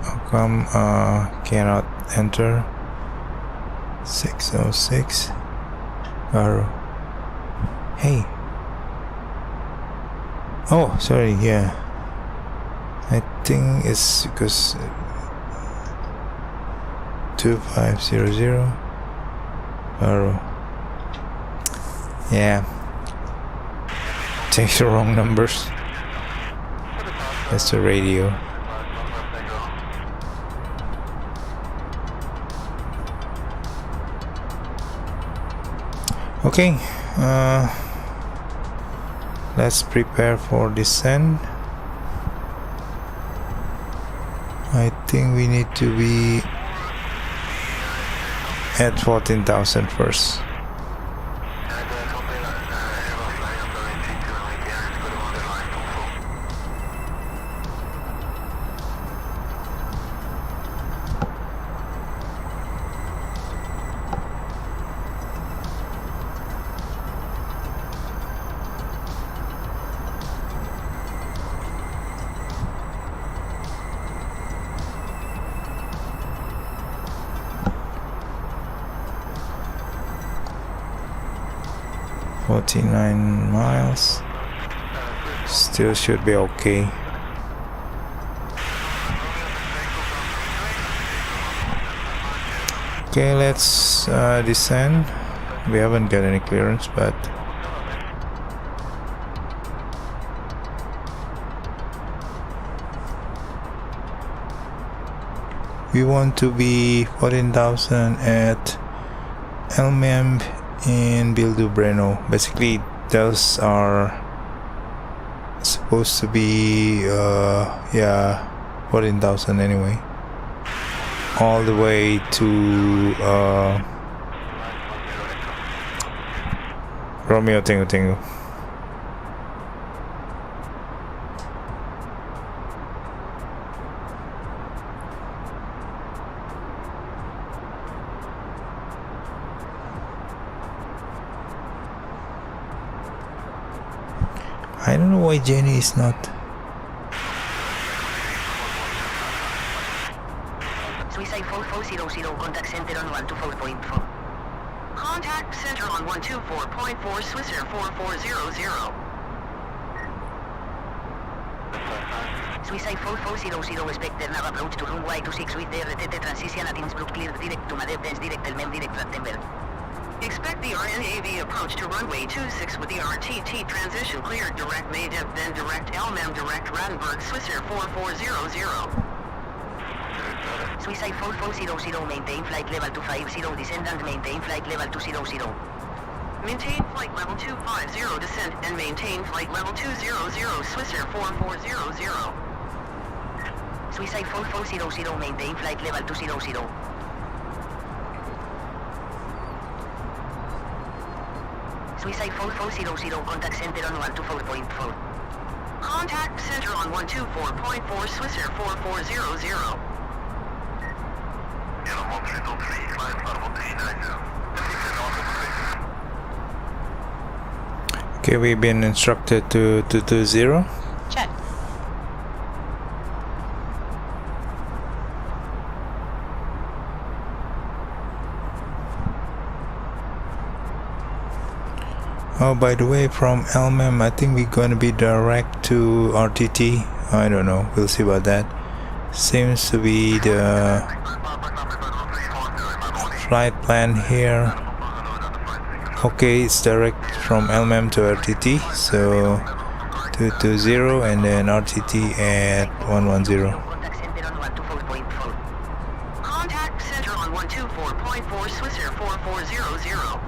How come cannot enter? 606 barrel. Hey. Oh, sorry, yeah. I think it's because 2500 barrel. Yeah, take the wrong numbers. That's the radio. Okay, let's prepare for descent. I think we need to be at 14,000 first. 49 miles. Still should be okay. Okay, let's descend. We haven't got any clearance, but we want to be 14,000 at LMM in Bildu-Breno. Basically, those are supposed to be 14,000 anyway. All the way to Romeo Tango Tango. I don't know why Jenny is not. Suicide 4400, contact center on 124.4. Contact center on 124.4 Swissair 4400. Suicide 4400, Spectre nav approach to runway 26 with the RTT transition at Innsbruck, clear direct to Madrid, direct LMM, direct Rattenberg. Expect the RNAV approach to runway 26 with the RTT transition cleared direct Maydev, then direct LMM, direct Rattenberg, Swissair 4400. Suicide 4400, maintain flight level 250, descend and maintain flight level 200. Maintain flight level 250, descend and maintain flight level 200, Swissair 4400. Suicide 4400, maintain flight level 200. Suicide 4400, contact center on 124.4. Contact center on 124.4 Swissair 4400. Okay, we've been instructed to 220. Check. Oh, by the way, from LMM, I think we're gonna be direct to RTT. I don't know. We'll see about that. Seems to be the flight plan here. Okay, it's direct from LMM to RTT. So 220 and then RTT at 110. Contact center on 124.4. Contact center on 124.4 Swissair 4400.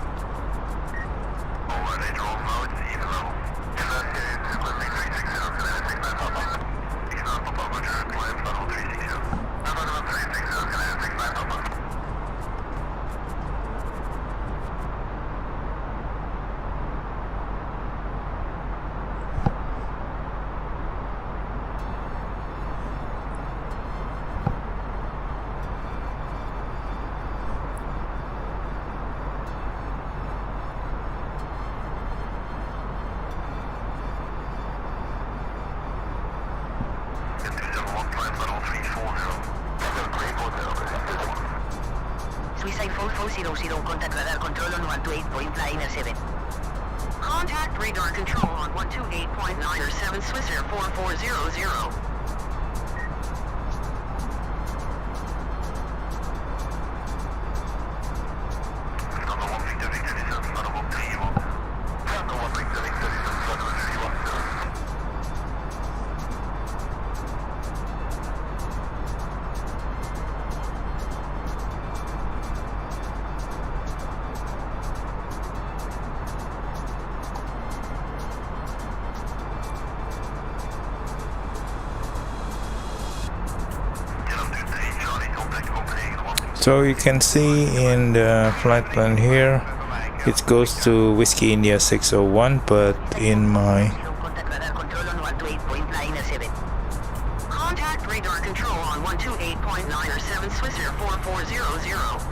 Suicide 4400, contact radar control on 128.907. Contact radar control on 128.907 Swissair 4400. So you can see in the flight plan here, it goes to Whiskey India 601, but in my Contact radar control on 128.907. Contact radar control on 128.907 Swissair 4400.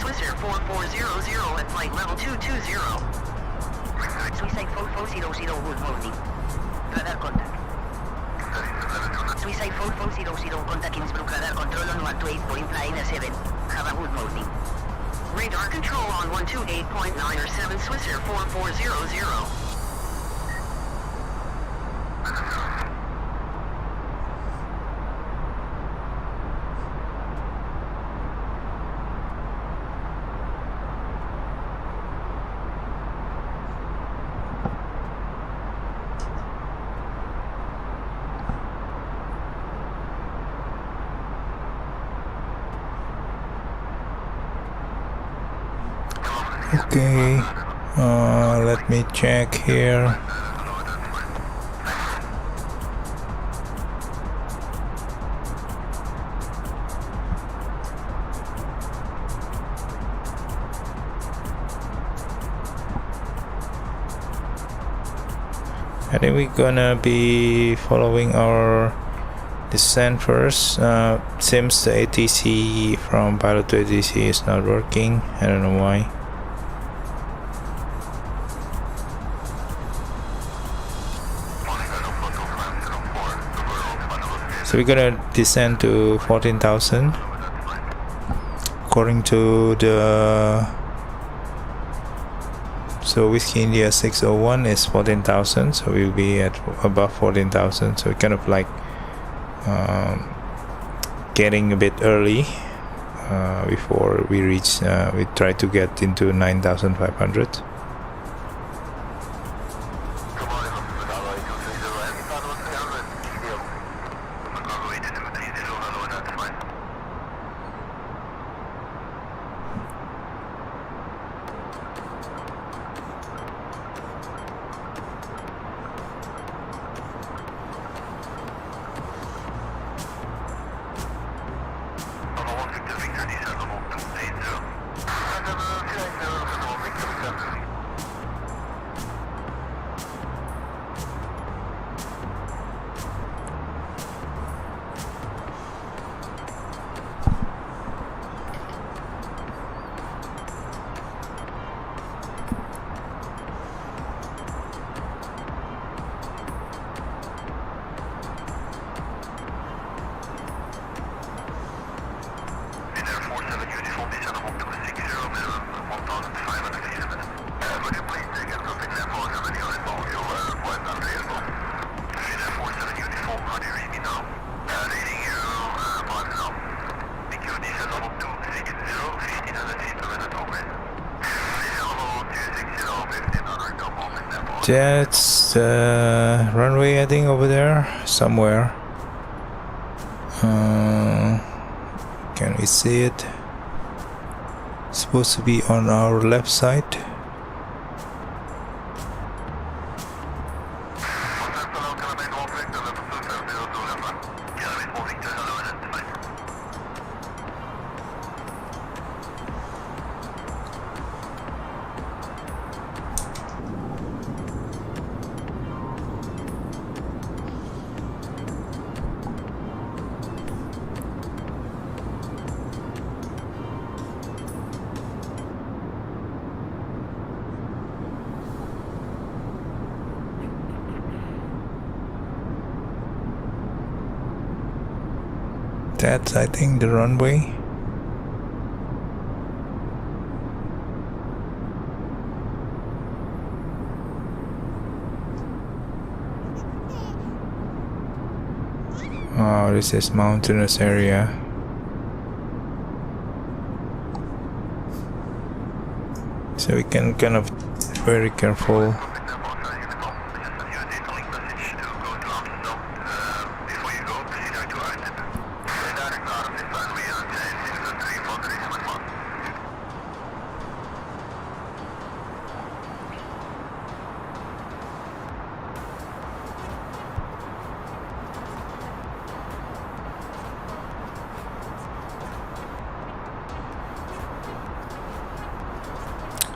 Swiss Air 4400 at flight level 220. Suicide 4400, good morning. Radar contact. Suicide 4400, contact Innsbruck, radar control on 128.907. Have a good morning. Radar control on 128.907 Swiss Air 4400. Okay, let me check here. I think we're gonna be following our descent first. Seems the ATC from pilot to ATC is not working. I don't know why. So we're gonna descend to 14,000 according to the, so Whiskey India 601 is 14,000, so we'll be at above 14,000, so kind of like getting a bit early before we reach, we try to get into 9,500. That's the runway, I think, over there somewhere. Can we see it? It's supposed to be on our left side. That's, I think, the runway. Oh, this is mountainous area. So we can kind of very careful.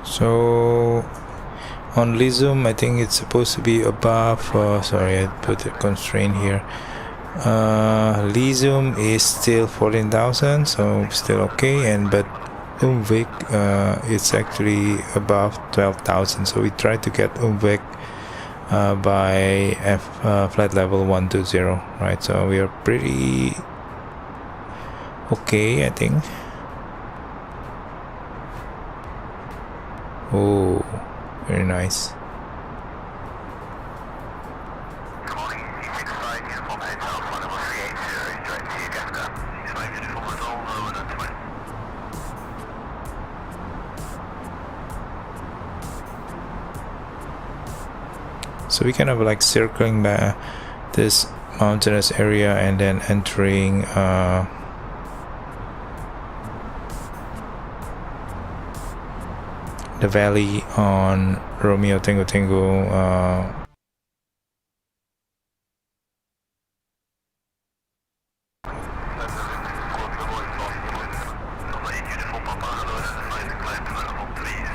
So on Lizum, I think it's supposed to be above. Sorry, I put a constraint here. Lizum is still 14,000, so still okay. And but Innsbruck, it's actually above 12,000. So we try to get Innsbruck by flight level 120, right? So we are pretty okay, I think. Oh, very nice. So we kind of like circling this mountainous area and then entering the valley on Romeo Tango Tango.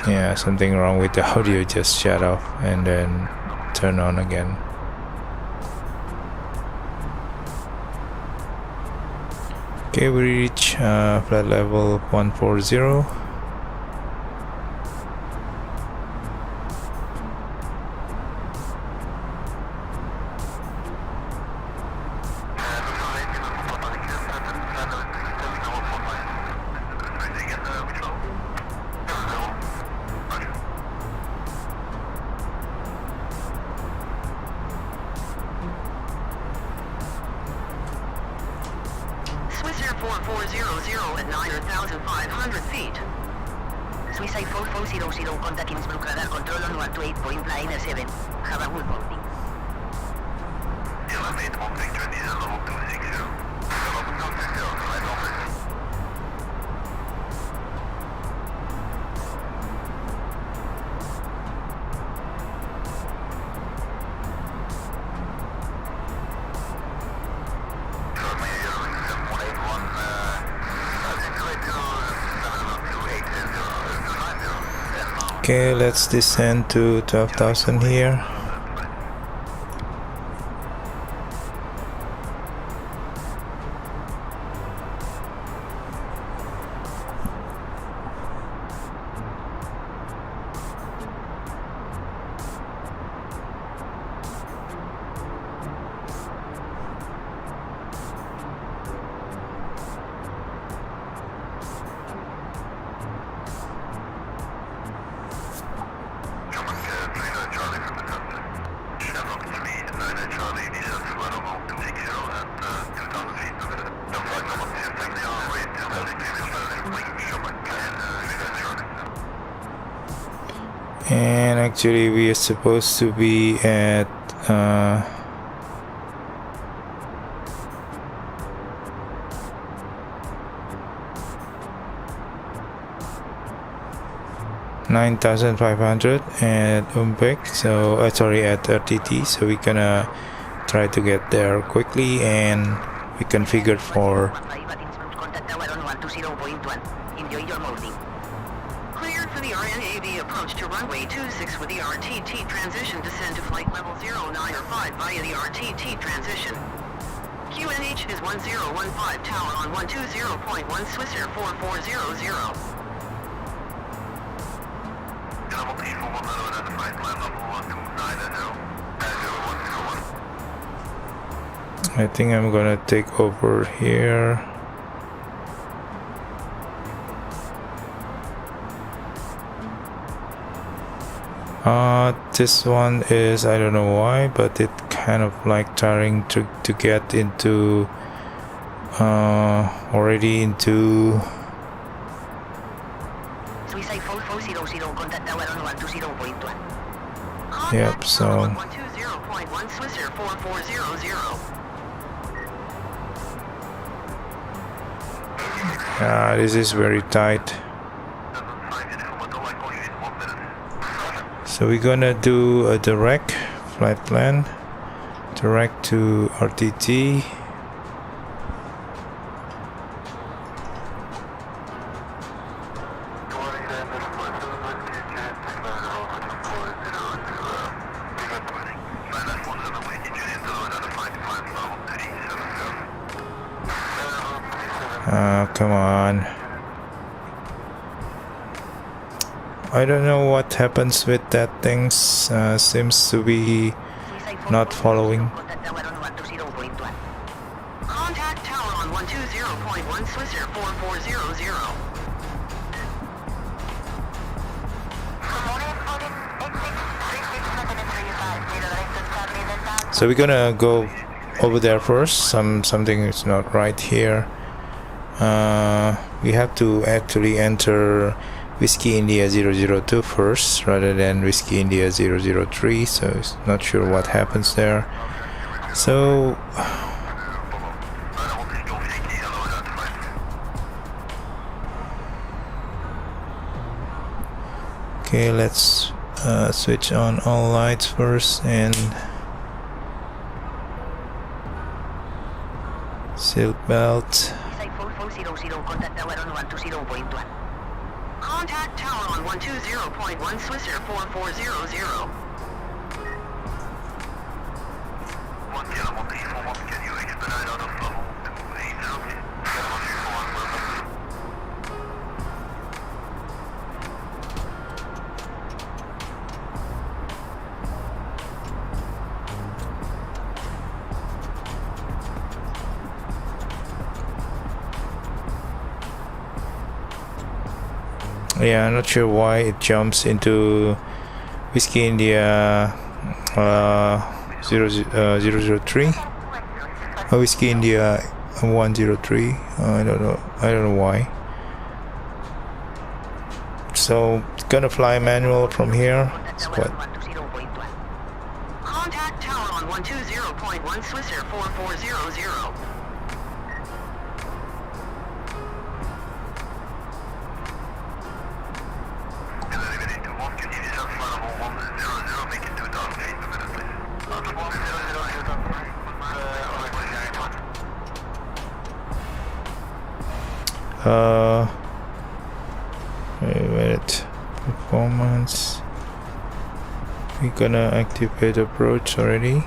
Yeah, something wrong with the audio, just shut off and then turn on again. Okay, we reach flight level 140. Swissair 4400 at 9,500 feet. Swissair 4400, contact Innsbruck radar control on 128.97. Have a good morning. Elevate on Victor diesel level 260. Level 260, right over. Okay, let's descend to 12,000 here. And actually we are supposed to be at 9,500 at Innsbruck, so sorry, at RTT. So we're gonna try to get there quickly, and we configured for Cleared for the RNAV approach to runway 26 with the RTT transition. Descend to flight level 0905 via the RTT transition. QNH is 1015 tower on 120.1 Swissair 4400. I think I'm gonna take over here. This one is, I don't know why, but it kind of like trying to get into already into yep, so this is very tight. So we're gonna do a direct flight plan, direct to RTT. Come on. I don't know what happens with that thing. Seems to be not following. Contact tower on 120.1 Swiss Air 4400. So we're gonna go over there first. Something is not right here. We have to actually enter Whiskey India 002 first rather than Whiskey India 003, so it's not sure what happens there. So okay, let's switch on all lights first and seat belt. Contact tower on 120.1 Swiss Air 4400. Can you expedite out of level 280? Yeah, I'm not sure why it jumps into Whiskey India 003 or Whiskey India 103. I don't know why. So gonna fly manual from here. That's what. Contact tower on 120.1 Swiss Air 4400. Wait a minute. Performance. We're gonna activate approach already.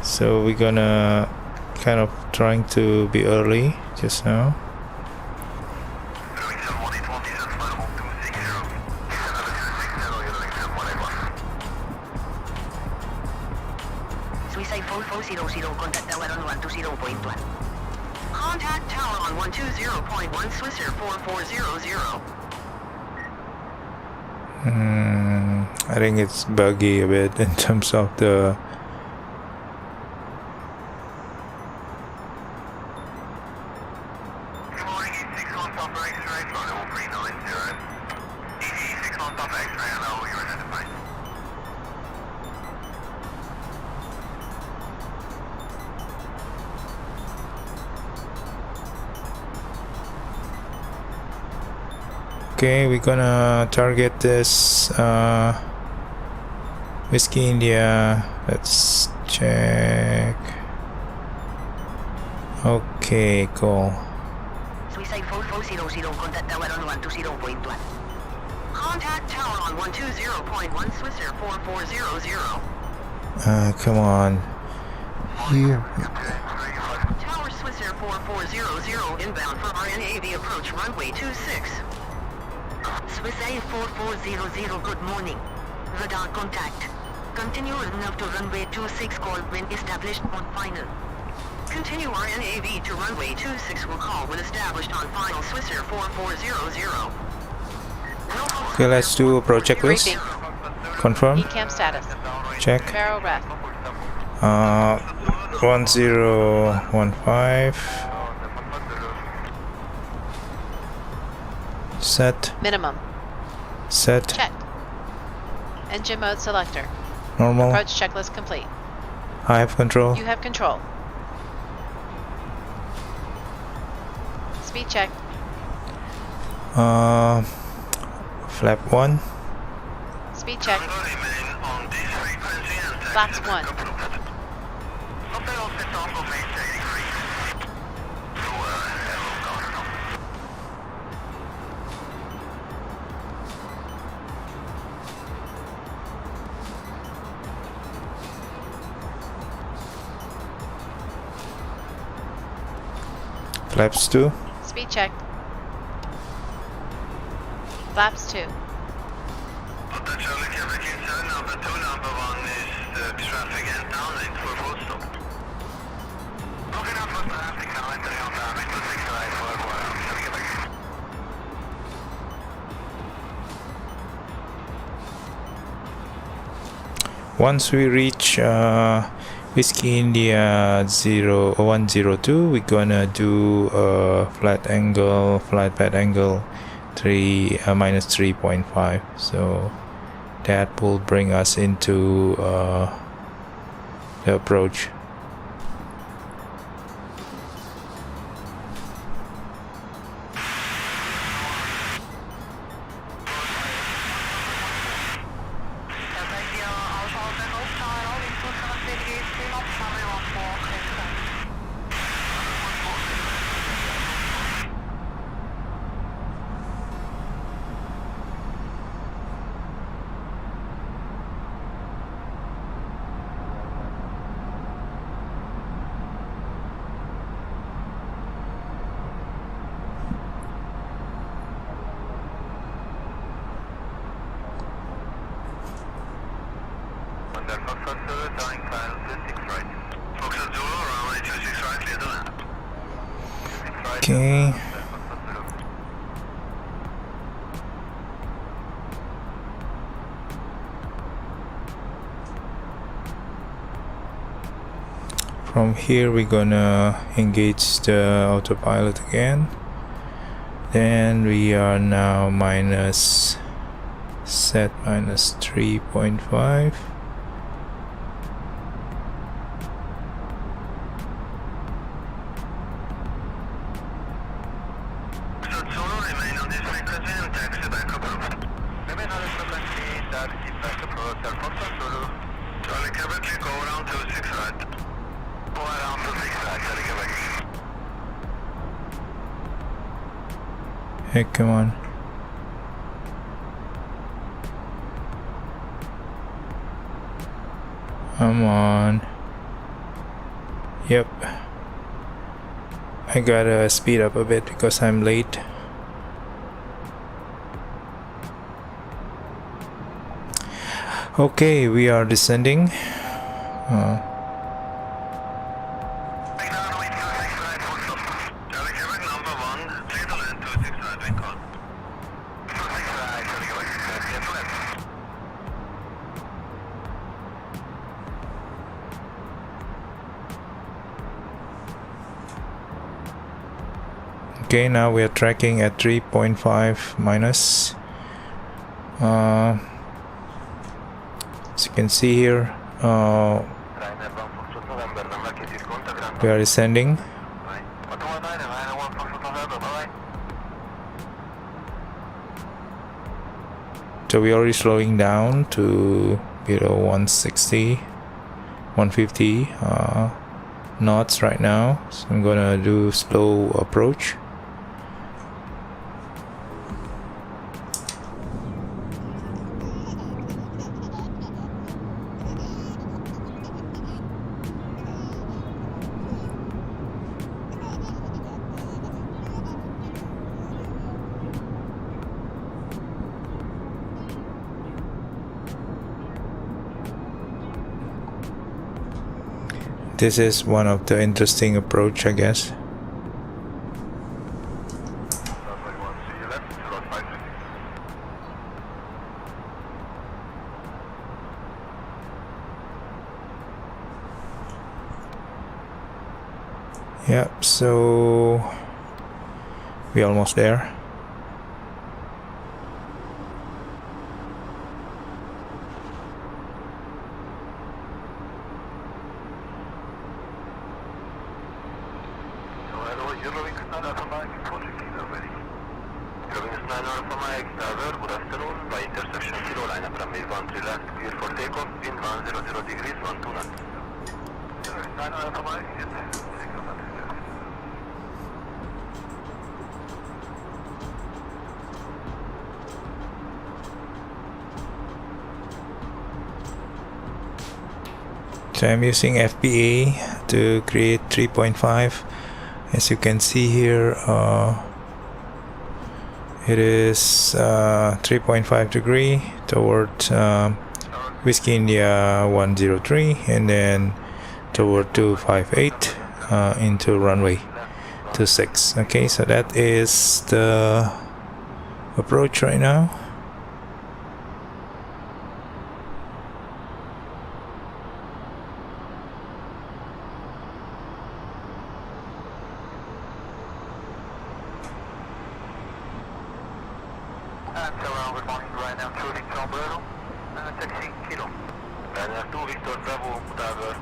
So we're gonna kind of trying to be early just now. Suicide 4400, contact tower on 120.1. Contact tower on 120.1 Swiss Air 4400. I think it's buggy a bit in terms of the okay, we're gonna target this Whiskey India. Let's check. Okay, cool. Suicide 4400, contact tower on 120.1. Contact tower on 120.1 Swiss Air 4400. Come on. You. Tower Swiss Air 4400 inbound for RNAV approach runway 26. Swiss Air 4400, good morning. Radar contact. Continue RNAV to runway 26, call when established on final. Continue RNAV to runway 26 will call when established on final Swiss Air 4400. Okay, let's do approach checklist. Briefing. Confirm. ECAM status. Check. Barrel ref. 1015. Set. Minimum. Set. Checked. Engine mode selector. Normal. Approach checklist complete. I have control. You have control. Speed check. Flap 1. Speed check. Flaps 1. Flaps 2. Speed check. Flaps 2. Charlie Quebec inside, number 2, number 1 is traffic and downlink for full stop. Looking out for traffic now, entering on downlink to 6 right for Charlie Quebec. Once we reach Whiskey India 102, we're gonna do a flight path angle 3 minus 3.5. So that will bring us into the approach. Okay. From here we're gonna engage the autopilot again. Then we are now set minus 3.5. Hey, come on. Come on. Yep. I gotta speed up a bit because I'm late. Okay, we are descending. Okay, now we are tracking at 3.5 minus. As you can see here, we are descending. So we are already slowing down to below 160, 150 knots right now. So I'm gonna do slow approach. This is one of the interesting approach, I guess. Yep, so we're almost there. So I'm using FBA to create 3.5. As you can see here, It is 3.5 degree toward Whiskey India 103 and then toward 258 into runway 26. Okay, so that is the approach right now. Good morning, right now, 2 Victor Bravo, taxi Kilo. RNAV 2 Victor Bravo,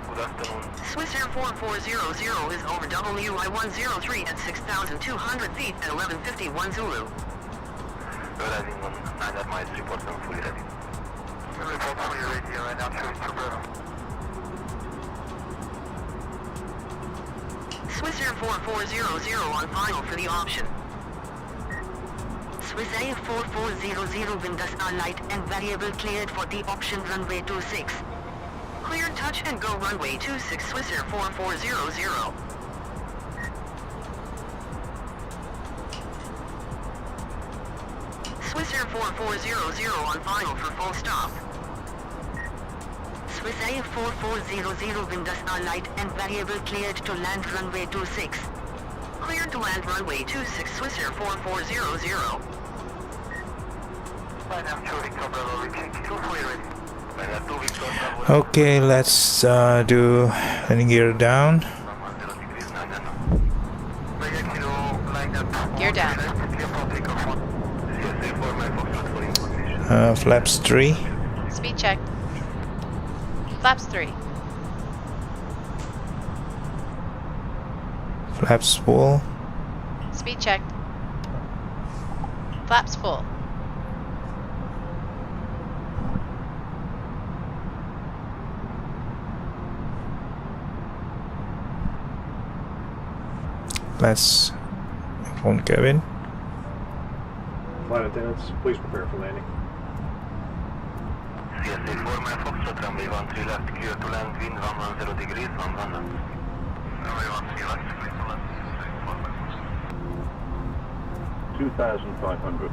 good afternoon. Swiss Air 4400 is over WI 103 at 6,200 feet at 11:51 Zulu. Arriving on 9 miles, report I'm fully ready. Report fully ready, right now, 2 Victor Bravo. Swiss Air 4400 on final for the option. Swiss Air 4400 windows are light and variable cleared for the option runway 26. Cleared touch and go runway 26 Swiss Air 4400. Swiss Air 4400 on final for full stop. Swiss Air 4400 windows are light and variable cleared to land runway 26. Cleared to land runway 26 Swiss Air 4400. Right now, 2 Victor Bravo, reaching Kilo, fully ready. Right now, 2 Victor Bravo. Okay, let's do landing gear down. 0 degrees, 9 Kilo, line up. Gear down. Clear for takeoff 1. CSA 4, my Foxtrot for information. Flaps 3. Speed check. Flaps 3. Flaps full. Speed check. Flaps full. Let's phone Kevin. Flight attendants, please prepare for landing. CSA 4, my Foxtrot, runway 13 left, clear to land, wind 110 degrees, 11 knots. Runway 13 left, clear to land, 2,500.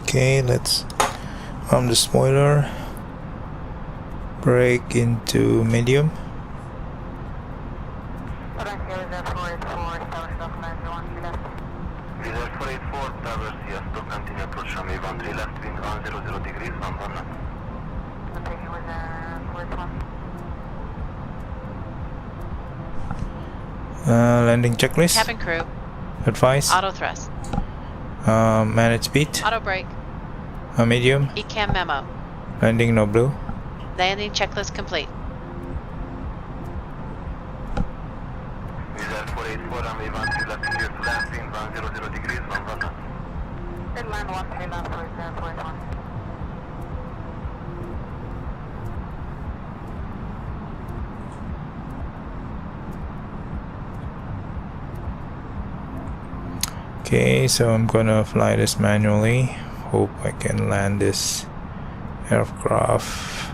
Okay, let's arm the spoiler. Brake into medium. Reserve 484, towers, yes, to continue approach runway 13 left, wind 100 degrees, 11 knots. Landing checklist. Cabin crew. Advice. Auto thrust. Manage speed. Auto brake. Medium. ECAM memo. Landing no blue. Landing checklist complete. Reserve 484, runway 13 left, clear to land, wind 100 degrees, 11 knots. Inland 13 left for Reserve 481. Okay, so I'm gonna fly this manually. Hope I can land this aircraft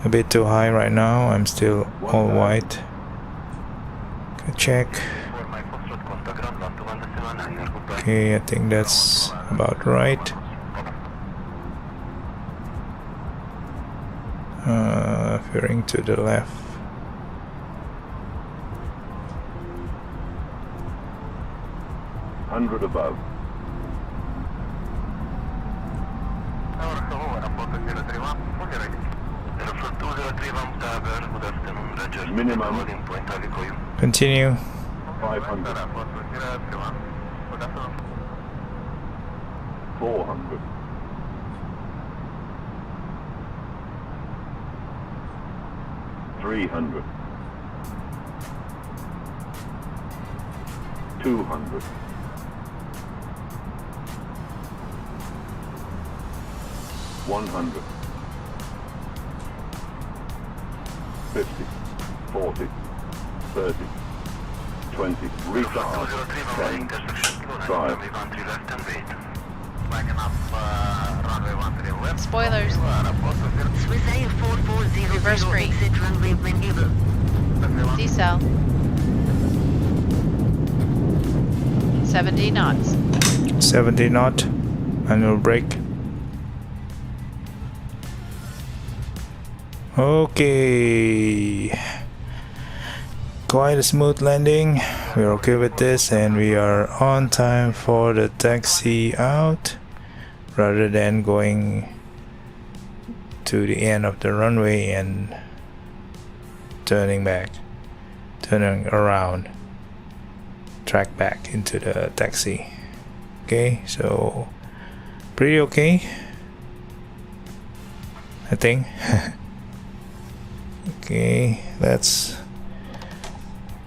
a bit too high right now. I'm still all white. Check. Okay, I think that's about right. Veering to the left. Above. Minimum. Continue. 500. 400. 300. 200. 100. 50. 40. 30. 20. Retard. 10. 5. Spoilers. Swiss Air 4400 Reverse green. exit runway when able. Decel. 70 knots. 70 knot. Manual brake. Okay. Quite a smooth landing. We're okay with this, and we are on time for the taxi out rather than going to the end of the runway and turning around, track back into the taxi. Okay, so pretty okay, I think. Okay, let's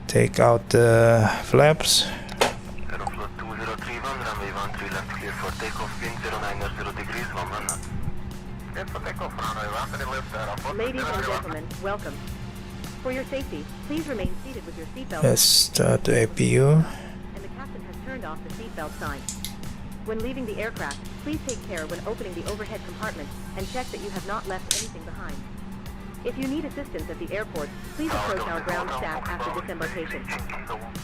take out the flaps. Aeroflot 2031, runway 13 left clear for takeoff, wind 090 degrees, 1 knot. Clear for takeoff, runway 13 left, Aeroflot. Ladies and gentlemen, welcome. For your safety, please remain seated with your seatbelt Let's start the APU. and the captain has turned off the seatbelt sign. When leaving the aircraft, please take care when opening the overhead compartment and check that you have not left anything behind. If you need assistance at the airport, please approach our ground staff after disembarkation.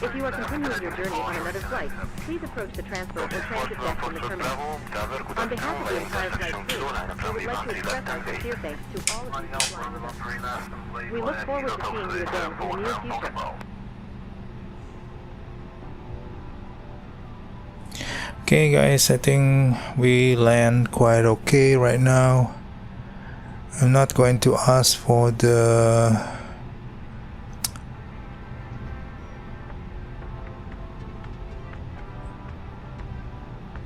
If you are continuing your journey on another flight, please approach the transfer or transit desk in the terminal. On behalf of the entire flight crew, I would like to express our sincere thanks to all of you for flying with us. We look forward to seeing you again in the near future. Okay guys, I think we land quite okay right now. I'm not going to ask for the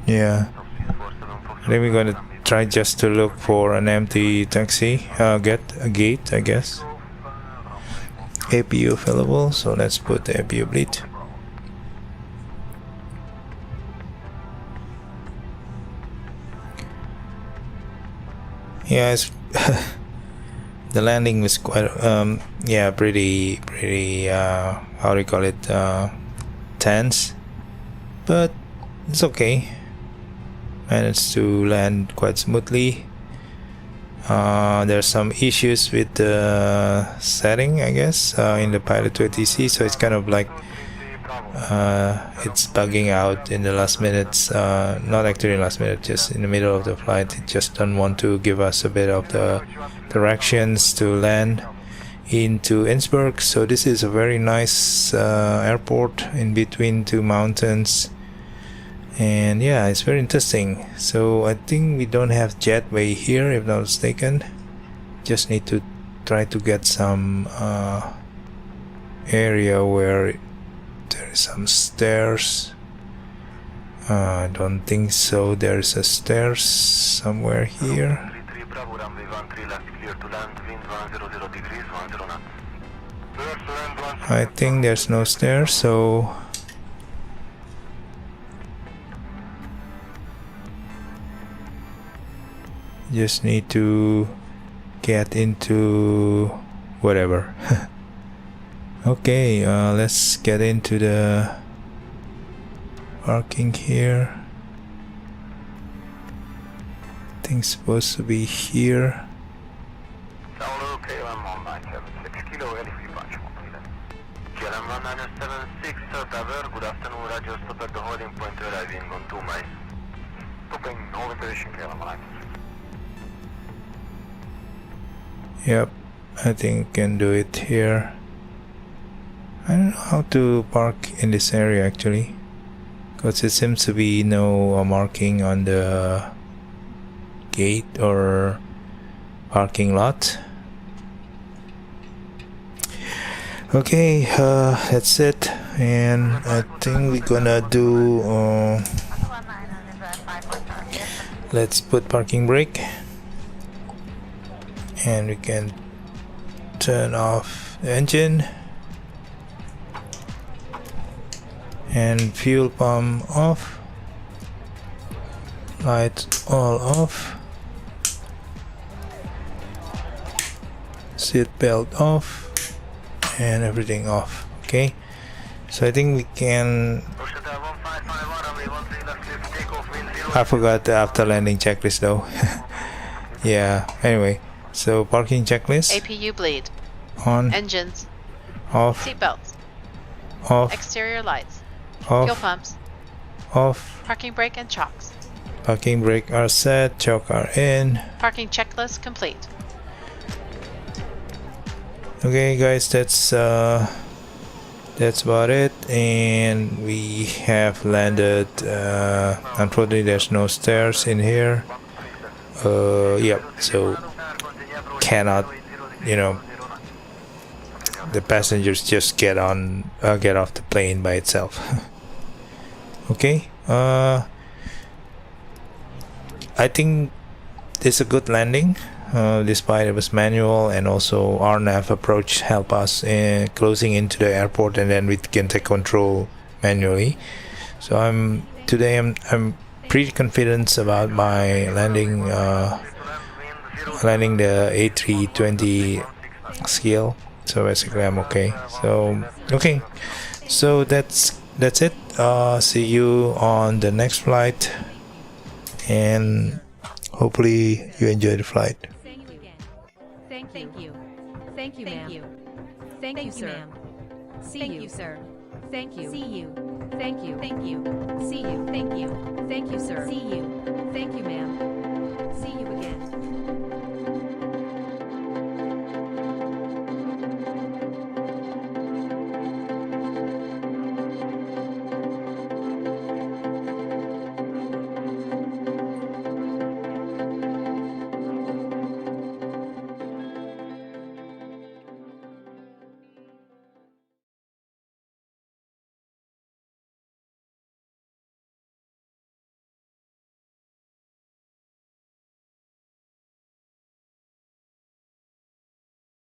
I think we're going to try just to look for an empty taxi, get a gate, I guess. APU available, so let's put the APU bleed. Yeah, it's the landing was quite pretty how do you call it, tense, but it's okay. Managed to land quite smoothly. There's some issues with the setting, I guess, in the Pilot 280C, so it's kind of like it's bugging out in the last minutes, not actually in the last minute, just in the middle of the flight. It just don't want to give us a bit of the directions to land into Innsbruck. So this is a very nice airport in between two mountains, and yeah, it's very interesting. So I think we don't have jetway here, if not mistaken. Just need to try to get some area where there is some stairs. I don't think so. There's a stairs somewhere here. I think there's no stairs, so just need to get into whatever. Okay, let's get into the parking here. I think it's supposed to be here. Good afternoon, radio stop at the holding point arriving on 2 miles. Stopping, holding position, Yep, I think can do it here. I don't know how to park in this area actually, because it seems to be no marking on the gate or parking lot. Okay, that's it, and I think we're gonna do let's put parking brake, and we can turn off the engine and fuel pump off, lights all off, seat belt off, and everything off. Okay, so I think we can I forgot the after landing checklist though. Yeah, anyway, so parking checklist APU bleed. on, Engines. off, Seatbelts. off, Exterior lights. Fuel off, pumps. off. Parking brake and chocks. Parking brake are set, choke are in. Parking checklist complete. Okay guys, that's about it, and we have landed. Unfortunately there's no stairs in here. Yep, so cannot, the passengers just get off the plane by itself. Okay, I think it's a good landing, despite it was manual, and also RNAV approach help us in closing into the airport, and then we can take control manually. So I'm pretty confident about my landing the A320 scale. So basically I'm okay. So that's it. See you on the next flight, and hopefully you enjoy the flight. Thank you. Thank you, ma'am. Thank you, sir. See you, sir. Thank you. See you. Thank you. Thank you. See you. Thank you. Thank you, sir. See you. Thank you, ma'am. See you again.